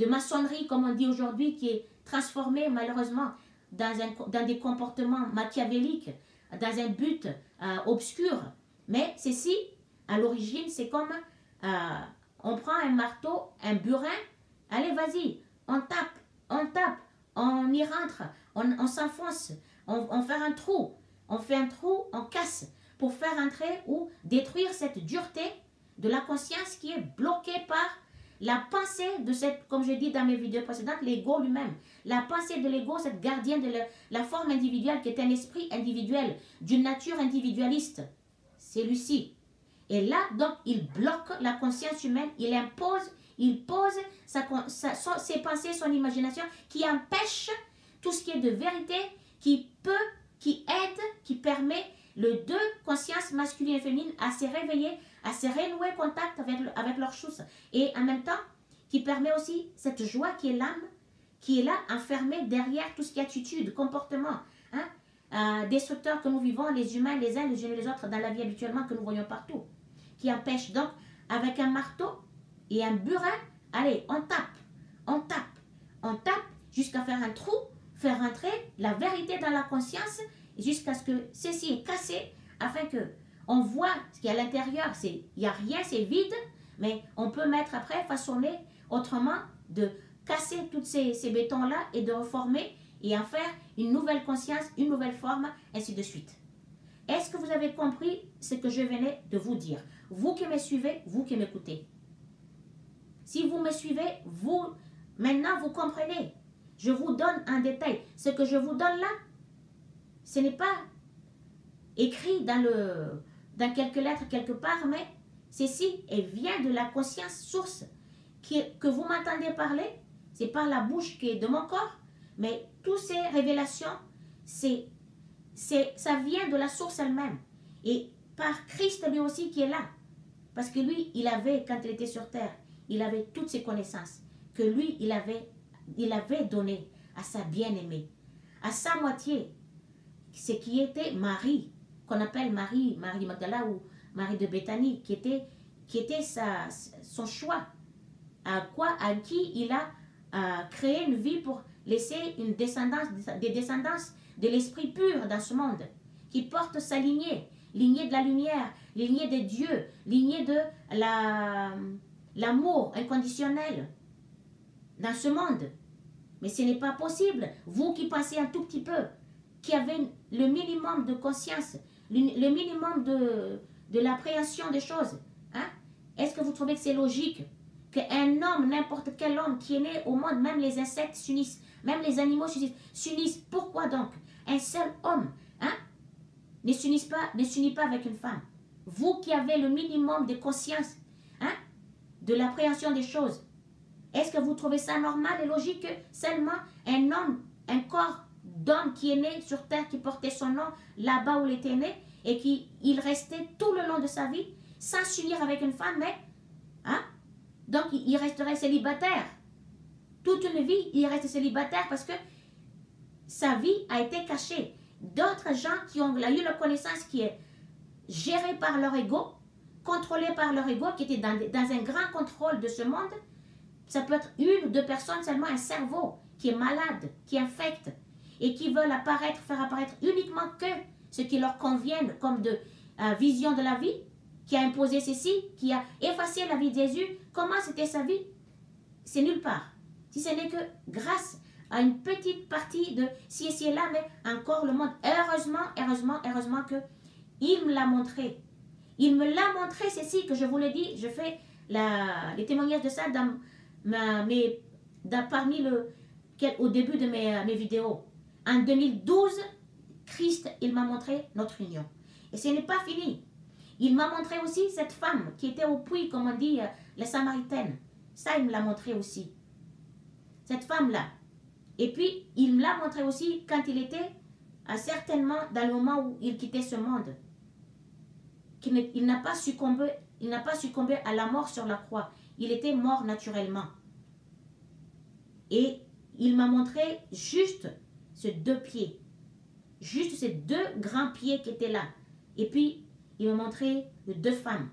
maçonnerie, comme on dit aujourd'hui, qui est transformé malheureusement dans des comportements machiavéliques, dans un but obscur. Mais ceci, à l'origine, c'est comme on prend un marteau, un burin, allez vas-y, on tape, on y rentre, on s'enfonce, on fait un trou, on casse pour faire entrer ou détruire cette dureté de la conscience qui est bloquée par la pensée de cette, comme je dis dans mes vidéos précédentes, l'ego lui-même. La pensée de l'ego, cette gardienne de la forme individuelle qui est un esprit individuel, d'une nature individualiste. C'est Lucie. Et là, donc, il bloque la conscience humaine, il pose ses pensées, son imagination, qui empêche tout ce qui est de vérité, qui aide, qui permet les deux consciences masculines et féminines à se réveiller, à se renouer contact avec leur chose. Et en même temps, qui permet aussi cette joie qui est l'âme, qui est là, enfermée derrière tout ce qui est attitude, comportement, destructeur que nous vivons, les humains, les uns, les unes et les autres, dans la vie habituellement, que nous voyons partout. Qui empêche donc, avec un marteau et un burin, allez, on tape, jusqu'à faire un trou, faire entrer la vérité dans la conscience, jusqu'à ce que ceci est cassé, afin que on voit ce qu'il y a à l'intérieur, il n'y a rien, c'est vide, mais on peut mettre après, façonner autrement, de casser tous ces bétons-là et de reformer et en faire une nouvelle conscience, une nouvelle forme, ainsi de suite. Est-ce que vous avez compris ce que je venais de vous dire? Vous qui me suivez, vous qui m'écoutez. Si vous me suivez, maintenant vous comprenez. Je vous donne en détail. Ce que je vous donne là, ce n'est pas écrit dans quelques lettres quelque part, mais ceci vient de la conscience source que vous m'entendez parler. C'est par la bouche qui est de mon corps, mais toutes ces révélations, ça vient de la source elle-même. Et par Christ lui aussi qui est là. Parce que lui, quand il était sur terre, il avait toutes ses connaissances. Que lui, il avait donné à sa bien-aimée. À sa moitié. Ce qui était Marie, qu'on appelle Marie Magdala ou Marie de Béthanie, qui était son choix. À qui il a créé une vie pour laisser des descendances de l'esprit pur dans ce monde, qui porte sa lignée de la lumière, lignée de Dieu, lignée de l'amour inconditionnel dans ce monde. Mais ce n'est pas possible. Vous qui pensez un tout petit peu, qui avez le minimum de conscience, le minimum de l'appréhension des choses, est-ce que vous trouvez que c'est logique qu'un homme, n'importe quel homme qui est né au monde, même les insectes s'unissent, même les animaux s'unissent? Pourquoi donc un seul homme ne s'unit pas avec une femme? Vous qui avez le minimum de conscience de l'appréhension des choses, est-ce que vous trouvez ça normal et logique que seulement un homme, un corps d'homme qui est né sur terre, qui portait son nom là-bas où il était né, et qu'il restait tout le long de sa vie sans s'unir avec une femme, mais donc il resterait célibataire. Toute une vie, il reste célibataire parce que sa vie a été cachée. D'autres gens qui ont eu la connaissance qui est gérée par leur ego, contrôlée par leur ego, qui était dans un grand contrôle de ce monde. Ça peut être une ou deux personnes, seulement un cerveau qui est malade, qui infecte et qui veulent faire apparaître uniquement que ce qui leur convienne comme de vision de la vie. qui a imposé ceci, qui a effacé la vie de Jésus. Comment c'était sa vie? C'est nulle part. Si ce n'est que grâce à une petite partie de ci et ci et là, mais encore le monde. Heureusement que il me l'a montré. Il me l'a montré, ceci que je vous le dis. Je fais les témoignages de ça au début de mes vidéos. En 2012, Christ, il m'a montré notre union. Et ce n'est pas fini. Il m'a montré aussi cette femme qui était au puits, comme on dit, la Samaritaine. Ça, il me l'a montré aussi. Cette femme-là. Et puis, il me l'a montré aussi quand il était certainement dans le moment où il quittait ce monde. Il n'a pas succombé à la mort sur la croix. Il était mort naturellement. Et il m'a montré juste ces 2 pieds. Juste ces 2 grands pieds qui étaient là. Et puis, il m'a montré 2 femmes.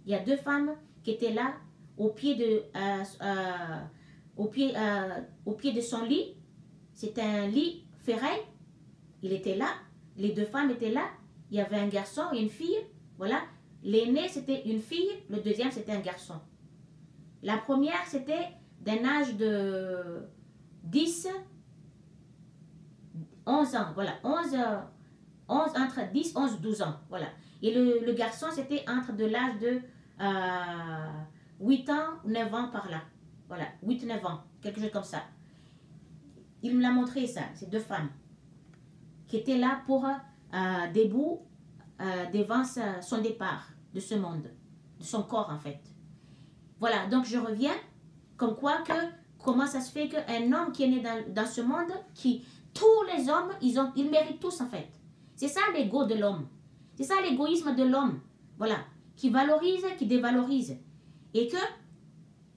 Il y a 2 femmes qui étaient là au pied de son lit. C'était un lit ferraille. Il était là. Les 2 femmes étaient là. Il y avait un garçon et une fille. Voilà. L'aîné, c'était une fille. Le deuxième, c'était un garçon. La première, c'était d'un âge de 11 ans. Voilà. 11 entre 10, 11, 12 ans. Voilà. Et le garçon, c'était entre de l'âge de 8 ans, 9 ans par là. Voilà. 8, 9 ans. Quelque chose comme ça. Il me l'a montré ça, ces 2 femmes qui étaient là pour debout devant son départ de ce monde, de son corps en fait. Voilà, donc je reviens comme quoi comment ça se fait qu'un homme qui est né dans ce monde, tous les hommes, ils méritent tous en fait. C'est ça l'ego de l'homme. C'est ça l'égoïsme de l'homme. Voilà, qui valorise, qui dévalorise. Et que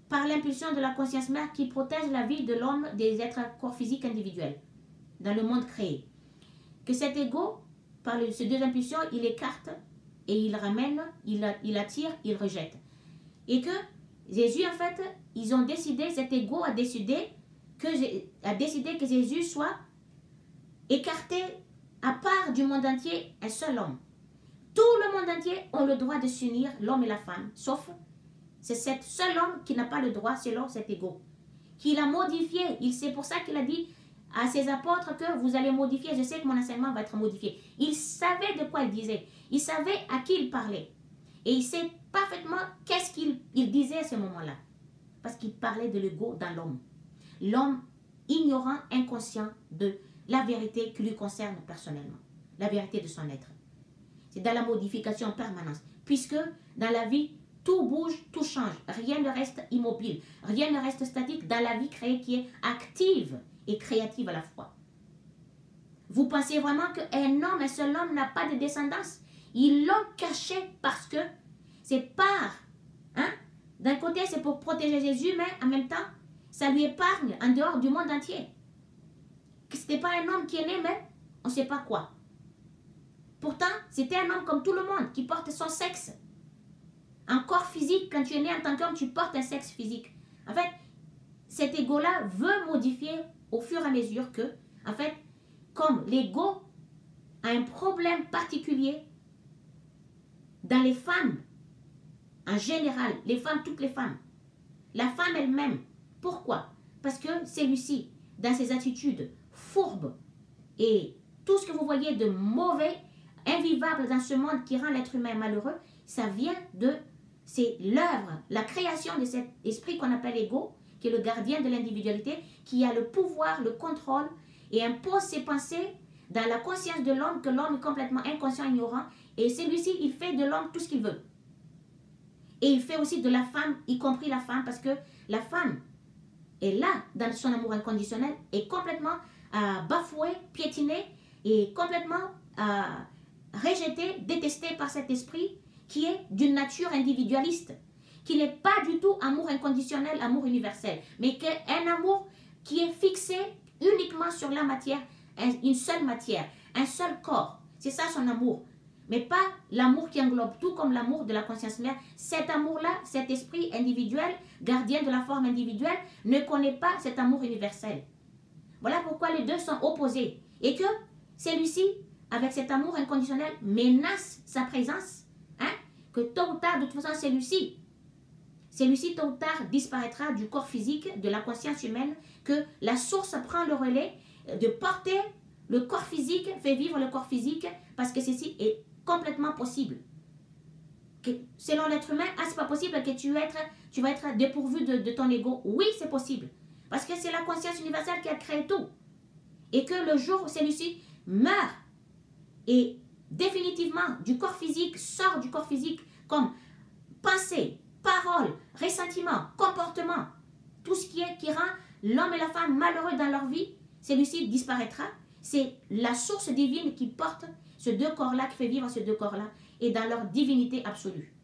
par l'impulsion de la conscience mère qui protège la vie de l'homme des êtres corps physiques individuels dans le monde créé. Que cet ego, par ces 2 impulsions, il écarte et il ramène, il attire, il rejette. Et que Jésus, en fait, ils ont décidé, cet ego a décidé que Jésus soit écarté à part du monde entier, un seul homme. Tout le monde entier ont le droit de s'unir, l'homme et la femme, sauf c'est cet seul homme qui n'a pas le droit selon cet ego, qu'il a modifié. C'est pour ça qu'il a dit à ses apôtres que vous allez modifier, je sais que mon enseignement va être modifié. Il savait de quoi il disait, il savait à qui il parlait. Et il sait parfaitement qu'est-ce qu'il disait à ce moment-là. Parce qu'il parlait de l'ego dans l'homme. L'homme ignorant, inconscient de la vérité qui lui concerne personnellement. La vérité de son être. C'est dans la modification en permanence. Puisque dans la vie, tout bouge, tout change. Rien ne reste immobile. Rien ne reste statique dans la vie créée qui est active et créative à la fois. Vous pensez vraiment qu'un homme, un seul homme n'a pas de descendance? Ils l'ont caché parce que c'est d'un côté, c'est pour protéger Jésus, mais en même temps, ça lui épargne en dehors du monde entier. Que ce n'était pas un homme qui est né, mais on ne sait pas quoi. Pourtant, c'était un homme comme tout le monde, qui porte son sexe. Un corps physique, quand tu es né en tant qu'homme, tu portes un sexe physique. En fait, cet ego-là veut modifier au fur et à mesure que, en fait, comme l'ego a un problème particulier dans les femmes, en général, les femmes, toutes les femmes, la femme elle-même. Pourquoi? Parce que celui-ci, dans ses attitudes fourbes et tout ce que vous voyez de mauvais, invivable dans ce monde qui rend l'être humain malheureux, ça vient c'est l'œuvre, la création de cet esprit qu'on appelle ego, qui est le gardien de l'individualité, qui a le pouvoir, le contrôle et impose ses pensées dans la conscience de l'homme, que l'homme est complètement inconscient, ignorant, et celui-ci, il fait de l'homme tout ce qu'il veut. Et il fait aussi de la femme, y compris la femme, parce que la femme est là, dans son amour inconditionnel, est complètement bafouée, piétinée, et complètement rejetée, détestée par cet esprit qui est d'une nature individualiste, qui n'est pas du tout amour inconditionnel, amour universel, mais un amour qui est fixé uniquement sur la matière, une seule matière, un seul corps. C'est ça son amour. Mais pas l'amour qui englobe tout comme l'amour de la conscience mère. Cet amour-là, cet esprit individuel, gardien de la forme individuelle, ne connaît pas cet amour universel. Voilà pourquoi les deux sont opposés. Et que celui-ci, avec cet amour inconditionnel, menace sa présence. que tôt ou tard, de toute façon, celui-ci tôt ou tard disparaîtra du corps physique, de la conscience humaine, que la source prend le relais de porter le corps physique, fait vivre le corps physique, parce que ceci est complètement possible. Que, selon l'être humain, c'est pas possible que tu vas être dépourvu de ton ego. Oui, c'est possible. Parce que c'est la conscience universelle qui a créé tout. Et que le jour où celui-ci meurt, et définitivement du corps physique, sort du corps physique comme pensée, parole, ressentiment, comportement, tout ce qui rend l'homme et la femme malheureux dans leur vie, celui-ci disparaîtra. C'est la source divine qui porte ces deux corps-là, qui fait vivre ces deux corps-là, et dans leur divinité absolue.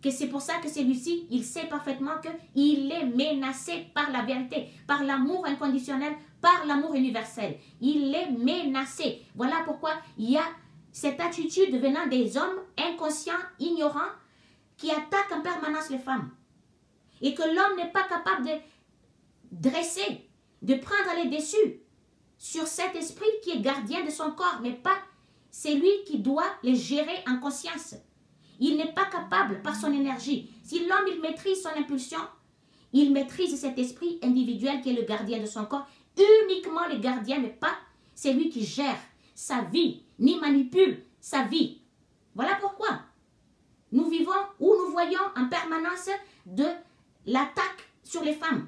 Que c'est pour ça que celui-ci, il sait parfaitement qu'il est menacé par la vérité, par l'amour inconditionnel, par l'amour universel. Il est menacé. Voilà pourquoi il y a cette attitude venant des hommes inconscients, ignorants, qui attaquent en permanence les femmes. Et que l'homme n'est pas capable de dresser, de prendre les dessus sur cet esprit qui est gardien de son corps, mais pas, c'est lui qui doit les gérer en conscience. Il n'est pas capable par son énergie. Si l'homme, il maîtrise son impulsion, il maîtrise cet esprit individuel qui est le gardien de son corps, uniquement le gardien, mais pas c'est lui qui gère sa vie, ni manipule sa vie. Voilà pourquoi nous vivons ou nous voyons en permanence de l'attaque sur les femmes.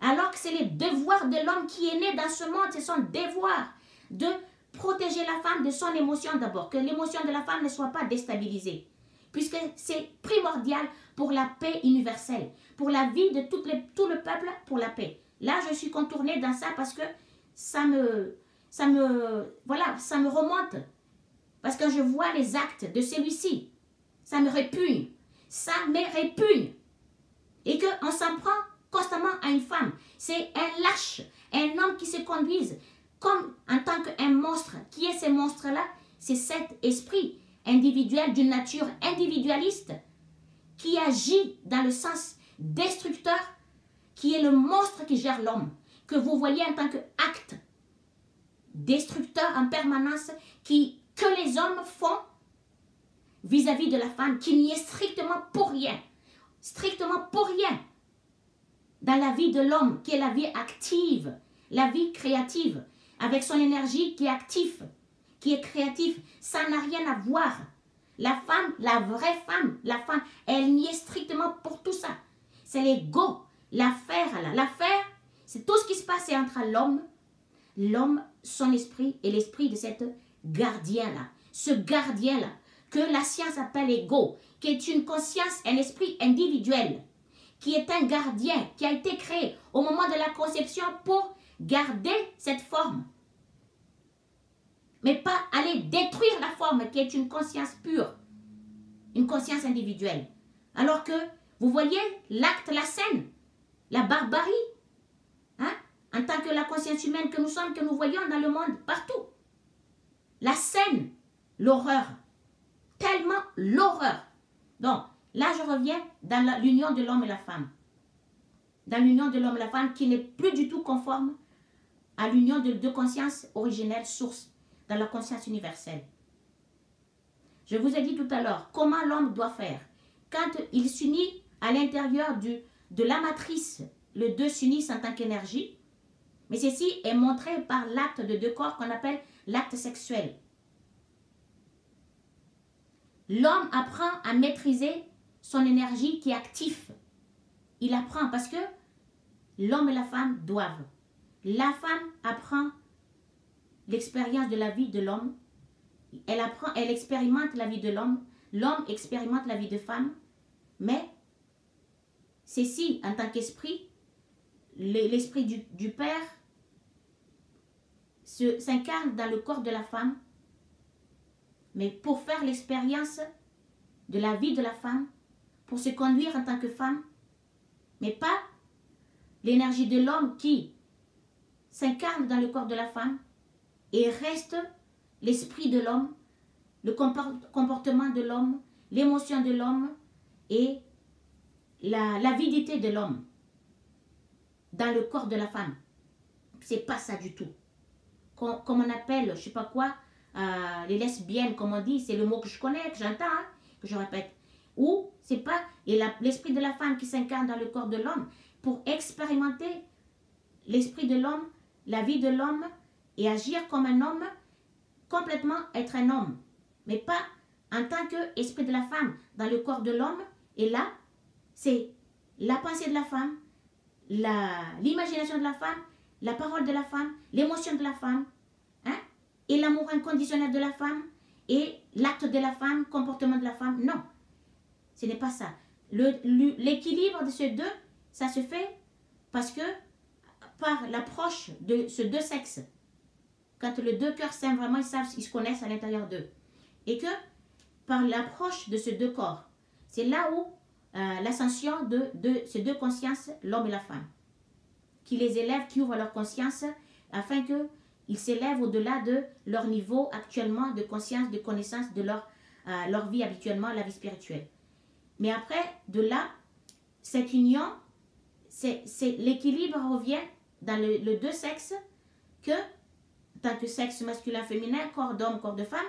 Alors que c'est le devoir de l'homme qui est né dans ce monde, c'est son devoir de protéger la femme de son émotion d'abord, que l'émotion de la femme ne soit pas déstabilisée, puisque c'est primordial pour la paix universelle, pour la vie de tout le peuple, pour la paix. Là, je suis contournée dans ça parce que ça me remonte, parce que je vois les actes de celui-ci, ça me répugne, et qu'on s'en prend constamment à une femme. C'est un lâche, un homme qui se conduise comme en tant qu'un monstre. Qui est ce monstre-là? C'est cet esprit individuel d'une nature individualiste qui agit dans le sens destructeur, qui est le monstre qui gère l'homme, que vous voyez en tant qu'acte destructeur en permanence que les hommes font vis-à-vis de la femme, qui n'y est strictement pour rien dans la vie de l'homme, qui est la vie active, la vie créative, avec son énergie qui est active, qui est créative. Ça n'a rien à voir. La femme, la vraie femme, elle n'y est strictement pour tout ça. C'est l'ego, l'affaire, c'est tout ce qui se passe entre l'homme, son esprit et l'esprit de cette gardien-là. Ce gardien-là, que la science appelle ego, qui est une conscience, un esprit individuel, qui est un gardien, qui a été créé au moment de la conception pour garder cette forme. Mais pas aller détruire la forme qui est une conscience pure, une conscience individuelle. Alors que, vous voyez l'acte, la scène, la barbarie, hein, en tant que la conscience humaine que nous sommes, que nous voyons dans le monde, partout. La scène, l'horreur, tellement l'horreur. Donc, là je reviens dans l'union de l'homme et la femme. Dans l'union de l'homme et la femme qui n'est plus du tout conforme à l'union de deux consciences originelles, sources, dans la conscience universelle. Je vous ai dit tout à l'heure comment l'homme doit faire. Quand il s'unit à l'intérieur de la matrice, les deux s'unissent en tant qu'énergie, mais ceci est montré par l'acte de deux corps qu'on appelle l'acte sexuel. L'homme apprend à maîtriser son énergie qui est active. Il apprend parce que l'homme et la femme doivent. La femme apprend l'expérience de la vie de l'homme. Elle expérimente la vie de l'homme. L'homme expérimente la vie de femme. Mais ceci, en tant qu'esprit, l'esprit du Père s'incarne dans le corps de la femme. Mais pour faire l'expérience de la vie de la femme, pour se conduire en tant que femme, mais pas l'énergie de l'homme qui s'incarne dans le corps de la femme et reste l'esprit de l'homme, le comportement de l'homme, l'émotion de l'homme et l'avidité de l'homme dans le corps de la femme. C'est pas ça du tout. Comme on appelle, je sais pas quoi, les lesbiennes, comme on dit, c'est le mot que je connais, que j'entends, hein, je répète. Ou c'est pas l'esprit de la femme qui s'incarne dans le corps de l'homme pour expérimenter l'esprit de l'homme, la vie de l'homme et agir comme un homme, complètement être un homme, mais pas en tant qu'esprit de la femme dans le corps de l'homme. Et là, c'est la pensée de la femme, l'imagination de la femme, la parole de la femme, l'émotion de la femme, hein, et l'amour inconditionnel de la femme, et l'acte de la femme, comportement de la femme. Non, ce n'est pas ça. L'équilibre de ces deux, ça se fait parce que par l'approche de ces deux sexes, quand les deux cœurs s'aiment vraiment, ils se connaissent à l'intérieur d'eux. Et que par l'approche de ces deux corps, c'est là où l'ascension de ces deux consciences, l'homme et la femme, qui les élève, qui ouvrent leur conscience afin qu'ils s'élèvent au-delà de leur niveau actuellement de conscience, de connaissance de leur vie habituellement, la vie spirituelle. Mais après, de là, cette union, l'équilibre revient dans le deux sexes que, tant que sexe masculin-féminin, corps d'homme, corps de femme,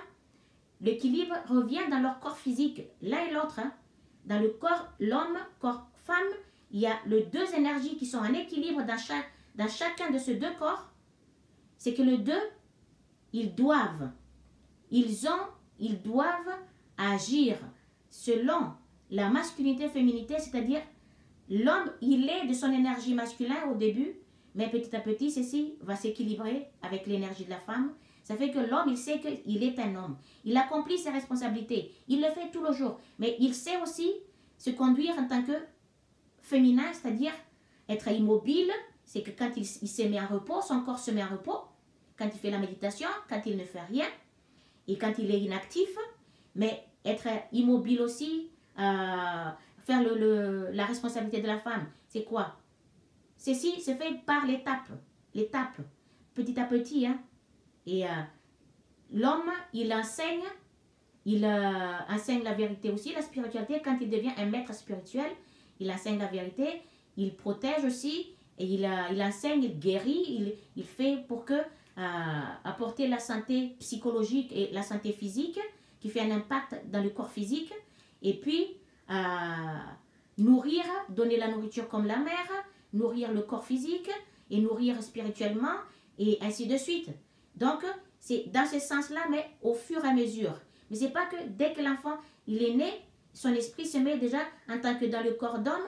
l'équilibre revient dans leur corps physique, l'un et l'autre. Hein. Dans le corps, l'homme, corps femme, il y a les deux énergies qui sont en équilibre dans chacun de ces deux corps. C'est que les deux, ils doivent agir selon la masculinité-féminité, c'est-à-dire l'homme, il est de son énergie masculine au début, mais petit à petit, ceci va s'équilibrer avec l'énergie de la femme. Ça fait que l'homme, il sait qu'il est un homme. Il accomplit ses responsabilités. Il le fait tout le jour. Mais il sait aussi se conduire en tant que féminin, c'est-à-dire être immobile. C'est que quand il se met en repos, son corps se met en repos. Quand il fait la méditation, quand il ne fait rien. Et quand il est inactif. Mais être immobile aussi, faire la responsabilité de la femme, c'est quoi? Ceci se fait par l'étape, petit à petit. Hein. Et l'homme, il enseigne la vérité aussi, la spiritualité. Quand il devient un maître spirituel, il enseigne la vérité, il protège aussi, et il enseigne, il guérit, il fait pour apporter la santé psychologique et la santé physique, qui fait un impact dans le corps physique, et puis nourrir, donner la nourriture comme la mère, nourrir le corps physique, et nourrir spirituellement, et ainsi de suite. Donc, c'est dans ce sens-là, mais au fur et à mesure. Mais c'est pas que dès que l'enfant, il est né, son esprit se met déjà en tant que dans le corps d'homme,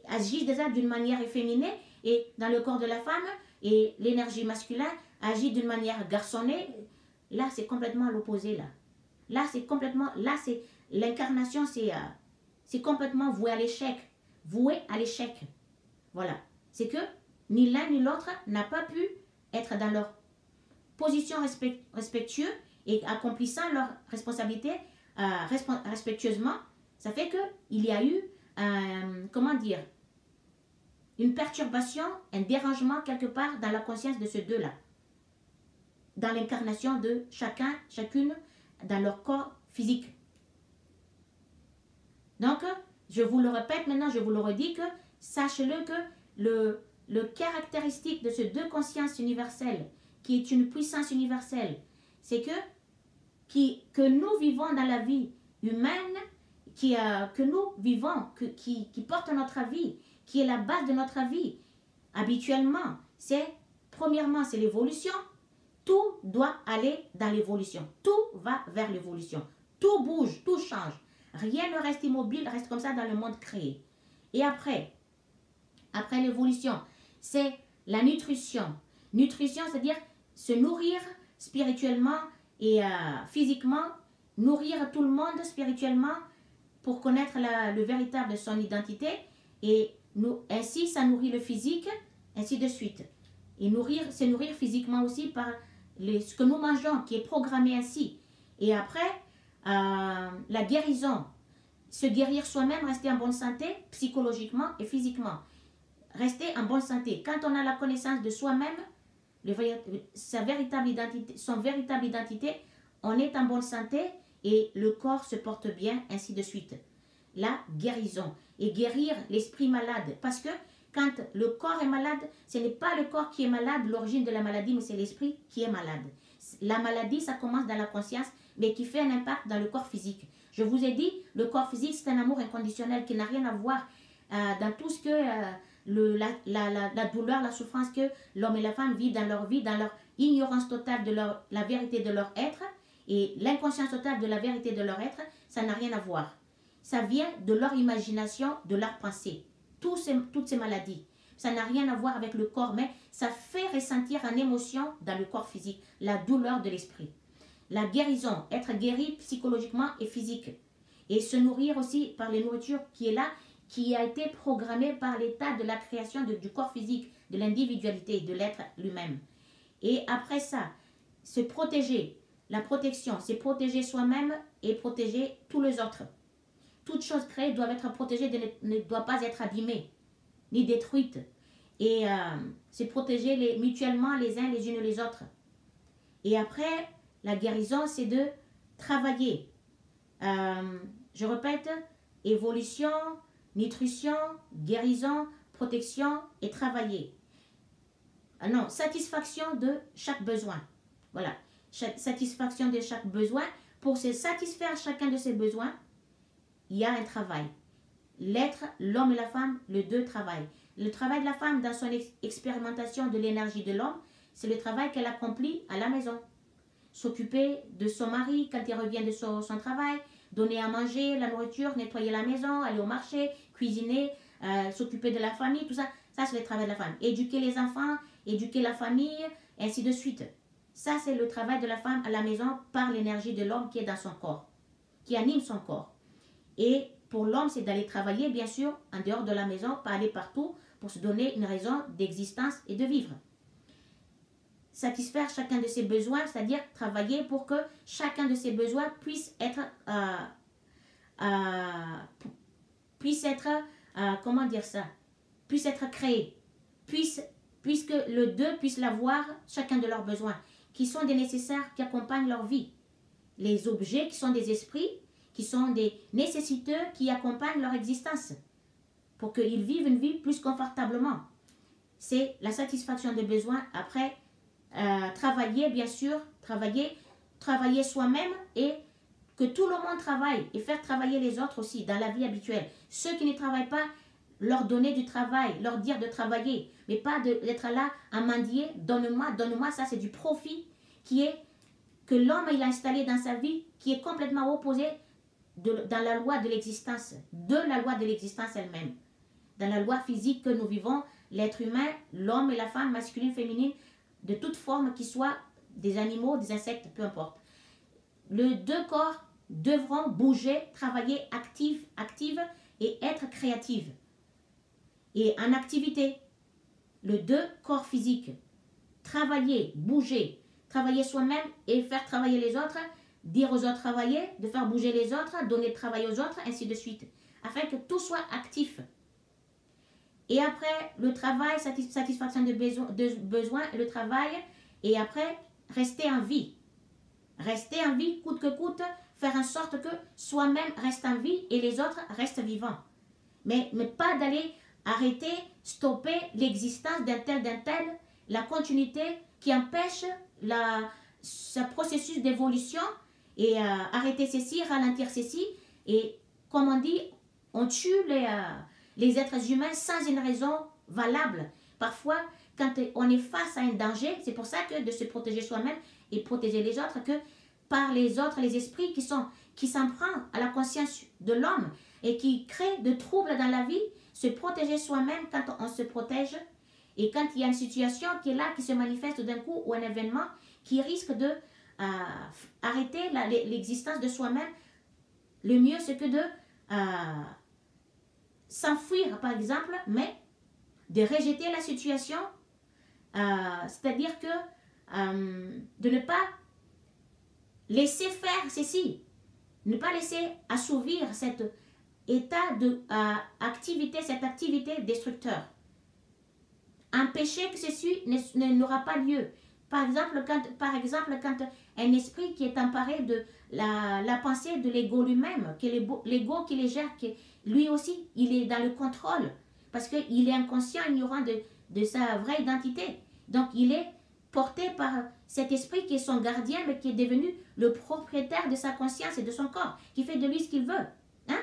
agit déjà d'une manière efféminée, et dans le corps de la femme, et l'énergie masculine agit d'une manière garçonnée. Là, c'est complètement l'opposé, là. Là, c'est l'incarnation, c'est complètement voué à l'échec. Voué à l'échec. Voilà. C'est que ni l'un ni l'autre n'a pas pu être dans leur position respectueuse et accomplissant leurs responsabilités respectueusement. Ça fait qu'il y a eu, une perturbation, un dérangement quelque part dans la conscience de ces deux-là. Dans l'incarnation de chacune dans leur corps physique. Donc, je vous le répète maintenant, je vous le redis que sachez-le que le caractéristique de ces deux consciences universelles, qui est une puissance universelle, c'est que nous vivons dans la vie humaine, que nous vivons, qui porte notre vie, qui est la base de notre vie, habituellement, premièrement, c'est l'évolution. Tout doit aller dans l'évolution. Tout va vers l'évolution. Tout bouge, tout change. Rien ne reste immobile, reste comme ça dans le monde créé. Et après l'évolution, c'est la nutrition. Nutrition, c'est-à-dire se nourrir spirituellement et physiquement, nourrir tout le monde spirituellement pour connaître le véritable de son identité. Et ainsi, ça nourrit le physique, ainsi de suite. Et se nourrir physiquement aussi par ce que nous mangeons, qui est programmé ainsi. Et après, la guérison. Se guérir soi-même, rester en bonne santé, psychologiquement et physiquement. Rester en bonne santé. Quand on a la connaissance de soi-même, son véritable identité, on est en bonne santé et le corps se porte bien, ainsi de suite. La guérison. Et guérir l'esprit malade. Parce que quand le corps est malade, ce n'est pas le corps qui est malade, l'origine de la maladie, mais c'est l'esprit qui est malade. La maladie, ça commence dans la conscience, mais qui fait un impact dans le corps physique. Je vous ai dit, le corps physique, c'est un amour inconditionnel qui n'a rien à voir dans tout ce que la douleur, la souffrance que l'homme et la femme vivent dans leur vie, dans leur ignorance totale de la vérité de leur être et l'inconscience totale de la vérité de leur être, ça n'a rien à voir. Ça vient de leur imagination, de leur pensée. Toutes ces maladies. Ça n'a rien à voir avec le corps, mais ça fait ressentir une émotion dans le corps physique, la douleur de l'esprit. La guérison, être guéri psychologiquement et physique. Et se nourrir aussi par les nourritures qui est là, qui a été programmée par l'état de la création du corps physique, de l'individualité, de l'être lui-même. Et après ça, se protéger. La protection, c'est protéger soi-même et protéger tous les autres. Toutes choses créées doivent être protégées, ne doivent pas être abîmées, ni détruites. Et c'est protéger mutuellement les uns les unes les autres. Et après, la guérison, c'est de travailler. Je répète, évolution, nutrition, guérison, protection et travailler. Non, satisfaction de chaque besoin. Voilà, satisfaction de chaque besoin. Pour se satisfaire chacun de ces besoins, il y a un travail. L'être, l'homme et la femme, les deux travaillent. Le travail de la femme dans son expérimentation de l'énergie de l'homme, c'est le travail qu'elle accomplit à la maison. S'occuper de son mari quand il revient de son travail, donner à manger, la nourriture, nettoyer la maison, aller au marché, cuisiner, s'occuper de la famille, tout ça, ça c'est le travail de la femme. Éduquer les enfants, éduquer la famille, ainsi de suite. Ça c'est le travail de la femme à la maison par l'énergie de l'homme qui est dans son corps, qui anime son corps. Et pour l'homme, c'est d'aller travailler, bien sûr, en dehors de la maison, pas aller partout, pour se donner une raison d'existence et de vivre. Satisfaire chacun de ses besoins, c'est-à-dire travailler pour que chacun de ses besoins puisse être, comment dire ça, puisse être créé, puisque le deux puisse l'avoir, chacun de leurs besoins, qui sont des nécessaires, qui accompagnent leur vie. Les objets qui sont des esprits, qui sont des nécessiteux qui accompagnent leur existence pour qu'ils vivent une vie plus confortablement. C'est la satisfaction des besoins. Après, travailler, bien sûr, travailler soi-même et que tout le monde travaille et faire travailler les autres aussi dans la vie habituelle. Ceux qui ne travaillent pas, leur donner du travail, leur dire de travailler, mais pas d'être là à mendier, donne-moi, ça c'est du profit que l'homme il a installé dans sa vie, qui est complètement opposé dans la loi de l'existence, elle-même. Dans la loi physique que nous vivons, l'être humain, l'homme et la femme, masculine, féminine, de toute forme qui soit, des animaux, des insectes, peu importe. Les deux corps devront bouger, travailler active et être créative. Et en activité, les deux corps physiques, travailler, bouger, travailler soi-même et faire travailler les autres, dire aux autres travailler, de faire bouger les autres, donner le travail aux autres, ainsi de suite, afin que tout soit actif. Et après, le travail, satisfaction de besoins, le travail, et après, rester en vie. Rester en vie, coûte que coûte, faire en sorte que soi-même reste en vie et les autres restent vivants. Mais pas d'aller arrêter, stopper l'existence d'un tel, la continuité qui empêche ce processus d'évolution et arrêter ceci, ralentir ceci. Et comme on dit, on tue les êtres humains sans une raison valable. Parfois, quand on est face à un danger, c'est pour ça que de se protéger soi-même et protéger les autres, que par les autres, les esprits qui s'en prennent à la conscience de l'homme et qui créent de troubles dans la vie, se protéger soi-même quand on se protège et quand il y a une situation qui est là, qui se manifeste d'un coup ou un événement qui risque de arrêter l'existence de soi-même, le mieux c'est que de s'enfuir par exemple, mais de rejeter la situation, c'est-à-dire que de ne pas laisser faire ceci, ne pas laisser assouvir cet état d'activité, cette activité destructeur. Empêcher que ceci n'aura pas lieu. Par exemple, quand un esprit qui est emparé de la pensée de l'ego lui-même, que l'ego qui les gère, lui aussi, il est dans le contrôle, parce qu'il est inconscient, ignorant de sa vraie identité. Donc, il est porté par cet esprit qui est son gardien, mais qui est devenu le propriétaire de sa conscience et de son corps, qui fait de lui ce qu'il veut. Hein?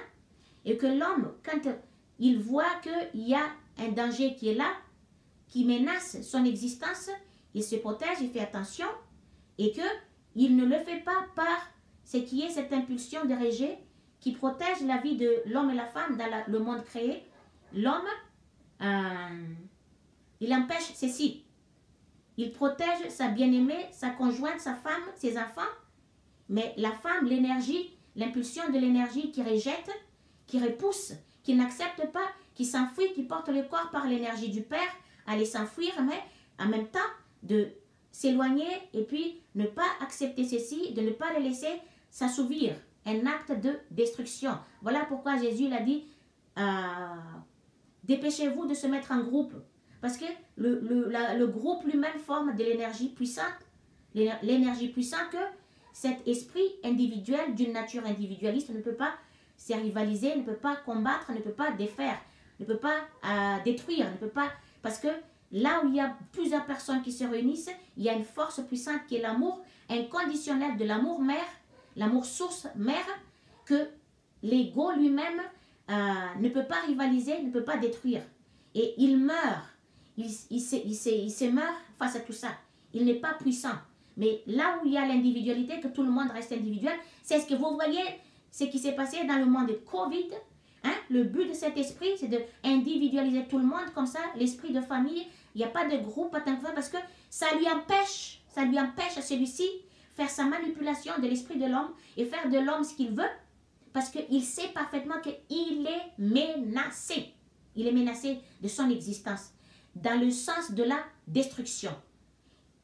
Et que l'homme, quand il voit qu'il y a un danger qui est là, qui menace son existence, il se protège, il fait attention, et qu'il ne le fait pas par ce qui est cette impulsion de rejet qui protège la vie de l'homme et la femme dans le monde créé. L'homme, il empêche ceci. Il protège sa bien-aimée, sa conjointe, sa femme, ses enfants, mais la femme, l'énergie, l'impulsion de l'énergie qui rejette, qui repousse, qui n'accepte pas, qui s'enfuit, qui porte le corps par l'énergie du Père, aller s'enfuir, mais en même temps de s'éloigner et puis ne pas accepter ceci, de ne pas le laisser s'assouvir, un acte de destruction. Voilà pourquoi Jésus l'a dit, dépêchez-vous de se mettre en groupe, parce que le groupe lui-même forme de l'énergie puissante, l'énergie puissante que cet esprit individuel d'une nature individualiste ne peut pas se rivaliser, ne peut pas combattre, ne peut pas défaire, ne peut pas détruire, ne peut pas, parce que là où il y a plusieurs personnes qui se réunissent, il y a une force puissante qui est l'amour inconditionnel de l'amour mère, l'amour source mère, que l'ego lui-même ne peut pas rivaliser, ne peut pas détruire. Et il meurt, il se meurt face à tout ça. Il n'est pas puissant. Mais là où il y a l'individualité, que tout le monde reste individuel, c'est ce que vous voyez, ce qui s'est passé dans le monde de Covid. Hein? Le but de cet esprit, c'est d'individualiser tout le monde comme ça, l'esprit de famille. Il n'y a pas de groupe, pas tant que ça, parce que ça lui empêche à celui-ci faire sa manipulation de l'esprit de l'homme et faire de l'homme ce qu'il veut, parce qu'il sait parfaitement qu'il est menacé. Il est menacé de son existence, dans le sens de la destruction.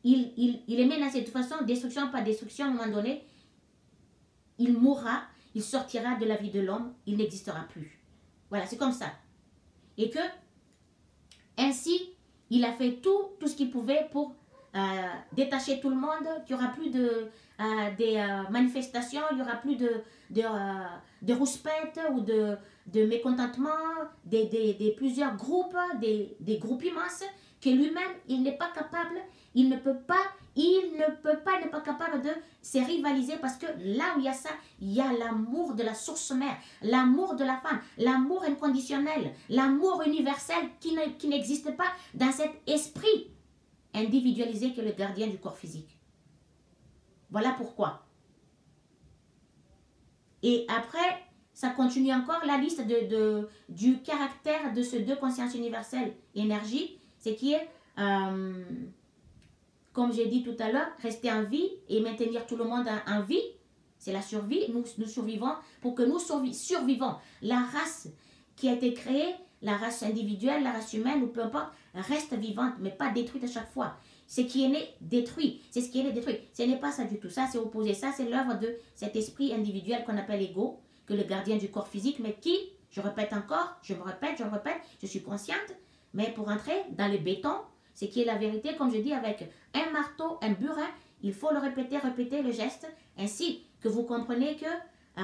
Il est menacé de toute façon, destruction, pas destruction, à un moment donné, il mourra, il sortira de la vie de l'homme, il n'existera plus. Voilà, c'est comme ça. Et que, ainsi, il a fait tout ce qu'il pouvait pour détacher tout le monde, qu'il n'y aura plus des manifestations, il n'y aura plus de rouspètes ou de mécontentement, des plusieurs groupes, des groupes immenses, que lui-même, il n'est pas capable, il ne peut pas, il n'est pas capable de se rivaliser, parce que là où il y a ça, il y a l'amour de la source mère, l'amour de la femme, l'amour inconditionnel, l'amour universel qui n'existe pas dans cet esprit individualisé que le gardien du corps physique. Voilà pourquoi. Et après, ça continue encore la liste du caractère de ces deux consciences universelles, énergie, c'est qui est, comme j'ai dit tout à l'heure, rester en vie et maintenir tout le monde en vie. C'est la survie. Nous survivons pour que nous survivons. La race qui a été créée, la race individuelle, la race humaine, ou peu importe, reste vivante, mais pas détruite à chaque fois. Ce qui est né, détruit. C'est ce qui est né, détruit. Ce n'est pas ça du tout. Ça, c'est opposé. Ça, c'est l'œuvre de cet esprit individuel qu'on appelle ego, que le gardien du corps physique, mais qui, je répète encore, je me répète, je suis consciente, mais pour entrer dans le béton, ce qui est la vérité, comme je dis, avec un marteau, un burin, il faut le répéter le geste, ainsi que vous comprenez que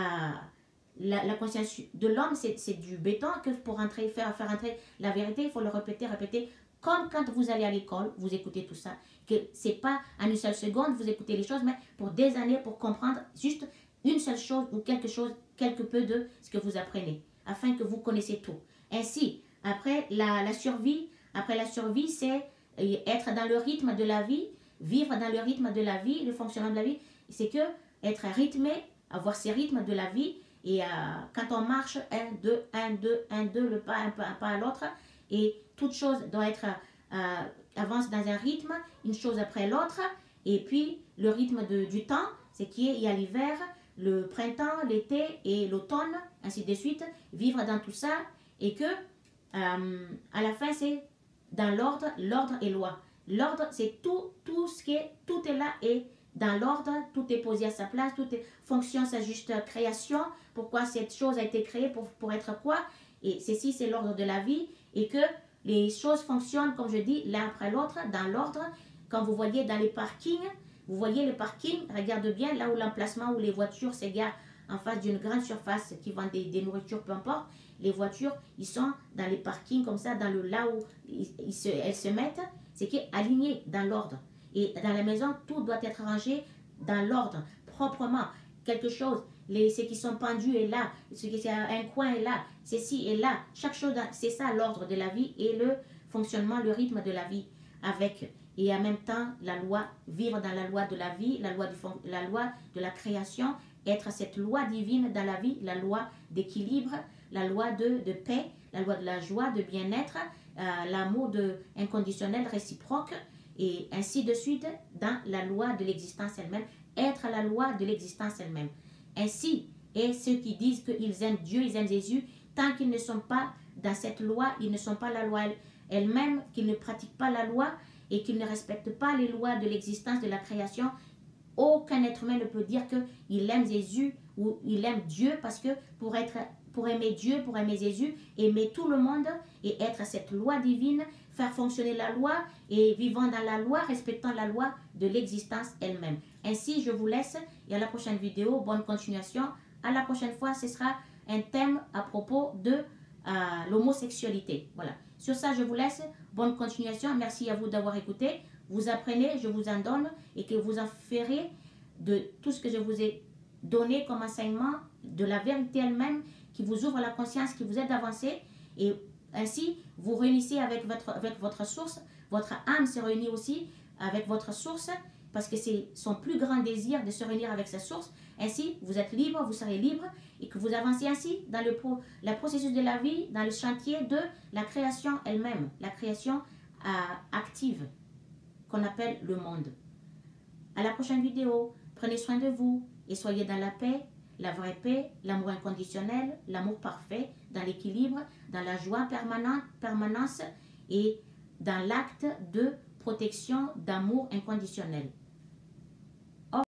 la conscience de l'homme, c'est du béton, que pour faire entrer la vérité, il faut le répéter, comme quand vous allez à l'école, vous écoutez tout ça, que ce n'est pas en une seule seconde, vous écoutez les choses, mais pour des années, pour comprendre juste une seule chose ou quelque peu de ce que vous apprenez, afin que vous connaissiez tout. Ainsi, après la survie, c'est être dans le rythme de la vie, vivre dans le rythme de la vie, le fonctionnement de la vie, c'est que être rythmé, avoir ces rythmes de la vie, et quand on marche, 1, 2, 1, 2, 1, 2, le pas, un pas à l'autre, et toute chose doit être, avance dans un rythme, une chose après l'autre, et puis le rythme du temps, c'est qu'il y a l'hiver, le printemps, l'été et l'automne, ainsi de suite, vivre dans tout ça, et que à la fin c'est dans l'ordre et loi. L'ordre, c'est tout est là et dans l'ordre, tout est posé à sa place, tout est fonction sa juste création, pourquoi cette chose a été créée, pour être quoi, et ceci c'est l'ordre de la vie, et que les choses fonctionnent, comme je dis, l'un après l'autre, dans l'ordre. Quand vous voyez dans les parkings, vous voyez le parking, regarde bien, là où l'emplacement où les voitures s'égarent en face d'une grande surface qui vend des nourritures, peu importe, les voitures, ils sont dans les parkings comme ça, là où elles se mettent, c'est qui est aligné dans l'ordre. Et dans la maison, tout doit être rangé dans l'ordre, proprement. Quelque chose, ce qui sont pendus est là, ce qui est un coin est là, ceci est là. Chaque chose, c'est ça l'ordre de la vie et le fonctionnement, le rythme de la vie avec. Et en même temps, la loi, vivre dans la loi de la vie, la loi de la création, être cette loi divine dans la vie, la loi d'équilibre, la loi de paix, la loi de la joie, de bien-être, l'amour inconditionnel, réciproque, et ainsi de suite dans la loi de l'existence elle-même, être la loi de l'existence elle-même. Ainsi, et ceux qui disent qu'ils aiment Dieu, ils aiment Jésus, tant qu'ils ne sont pas dans cette loi, ils ne sont pas la loi elle-même, qu'ils ne pratiquent pas la loi et qu'ils ne respectent pas les lois de l'existence, de la création, aucun être humain ne peut dire qu'il aime Jésus ou il aime Dieu, parce que pour aimer Dieu, pour aimer Jésus, aimer tout le monde et être cette loi divine, faire fonctionner la loi et vivant dans la loi, respectant la loi de l'existence elle-même. Ainsi, je vous laisse et à la prochaine vidéo, bonne continuation. À la prochaine fois, ce sera un thème à propos de l'homosexualité. Voilà. Sur ça, je vous laisse. Bonne continuation. Merci à vous d'avoir écouté. Vous apprenez, je vous en donne et que vous en ferez de tout ce que je vous ai donné comme enseignement, de la vérité elle-même qui vous ouvre la conscience, qui vous aide à avancer. Et ainsi, vous réunissez avec votre source. Votre âme se réunit aussi avec votre source parce que c'est son plus grand désir de se réunir avec sa source. Ainsi, vous êtes libre, vous serez libre et que vous avancez ainsi dans le processus de la vie, dans le chantier de la création elle-même, la création active qu'on appelle le monde. À la prochaine vidéo, prenez soin de vous et soyez dans la paix, la vraie paix, l'amour inconditionnel, l'amour parfait, dans l'équilibre, dans la joie permanence et dans l'acte de protection d'amour inconditionnel.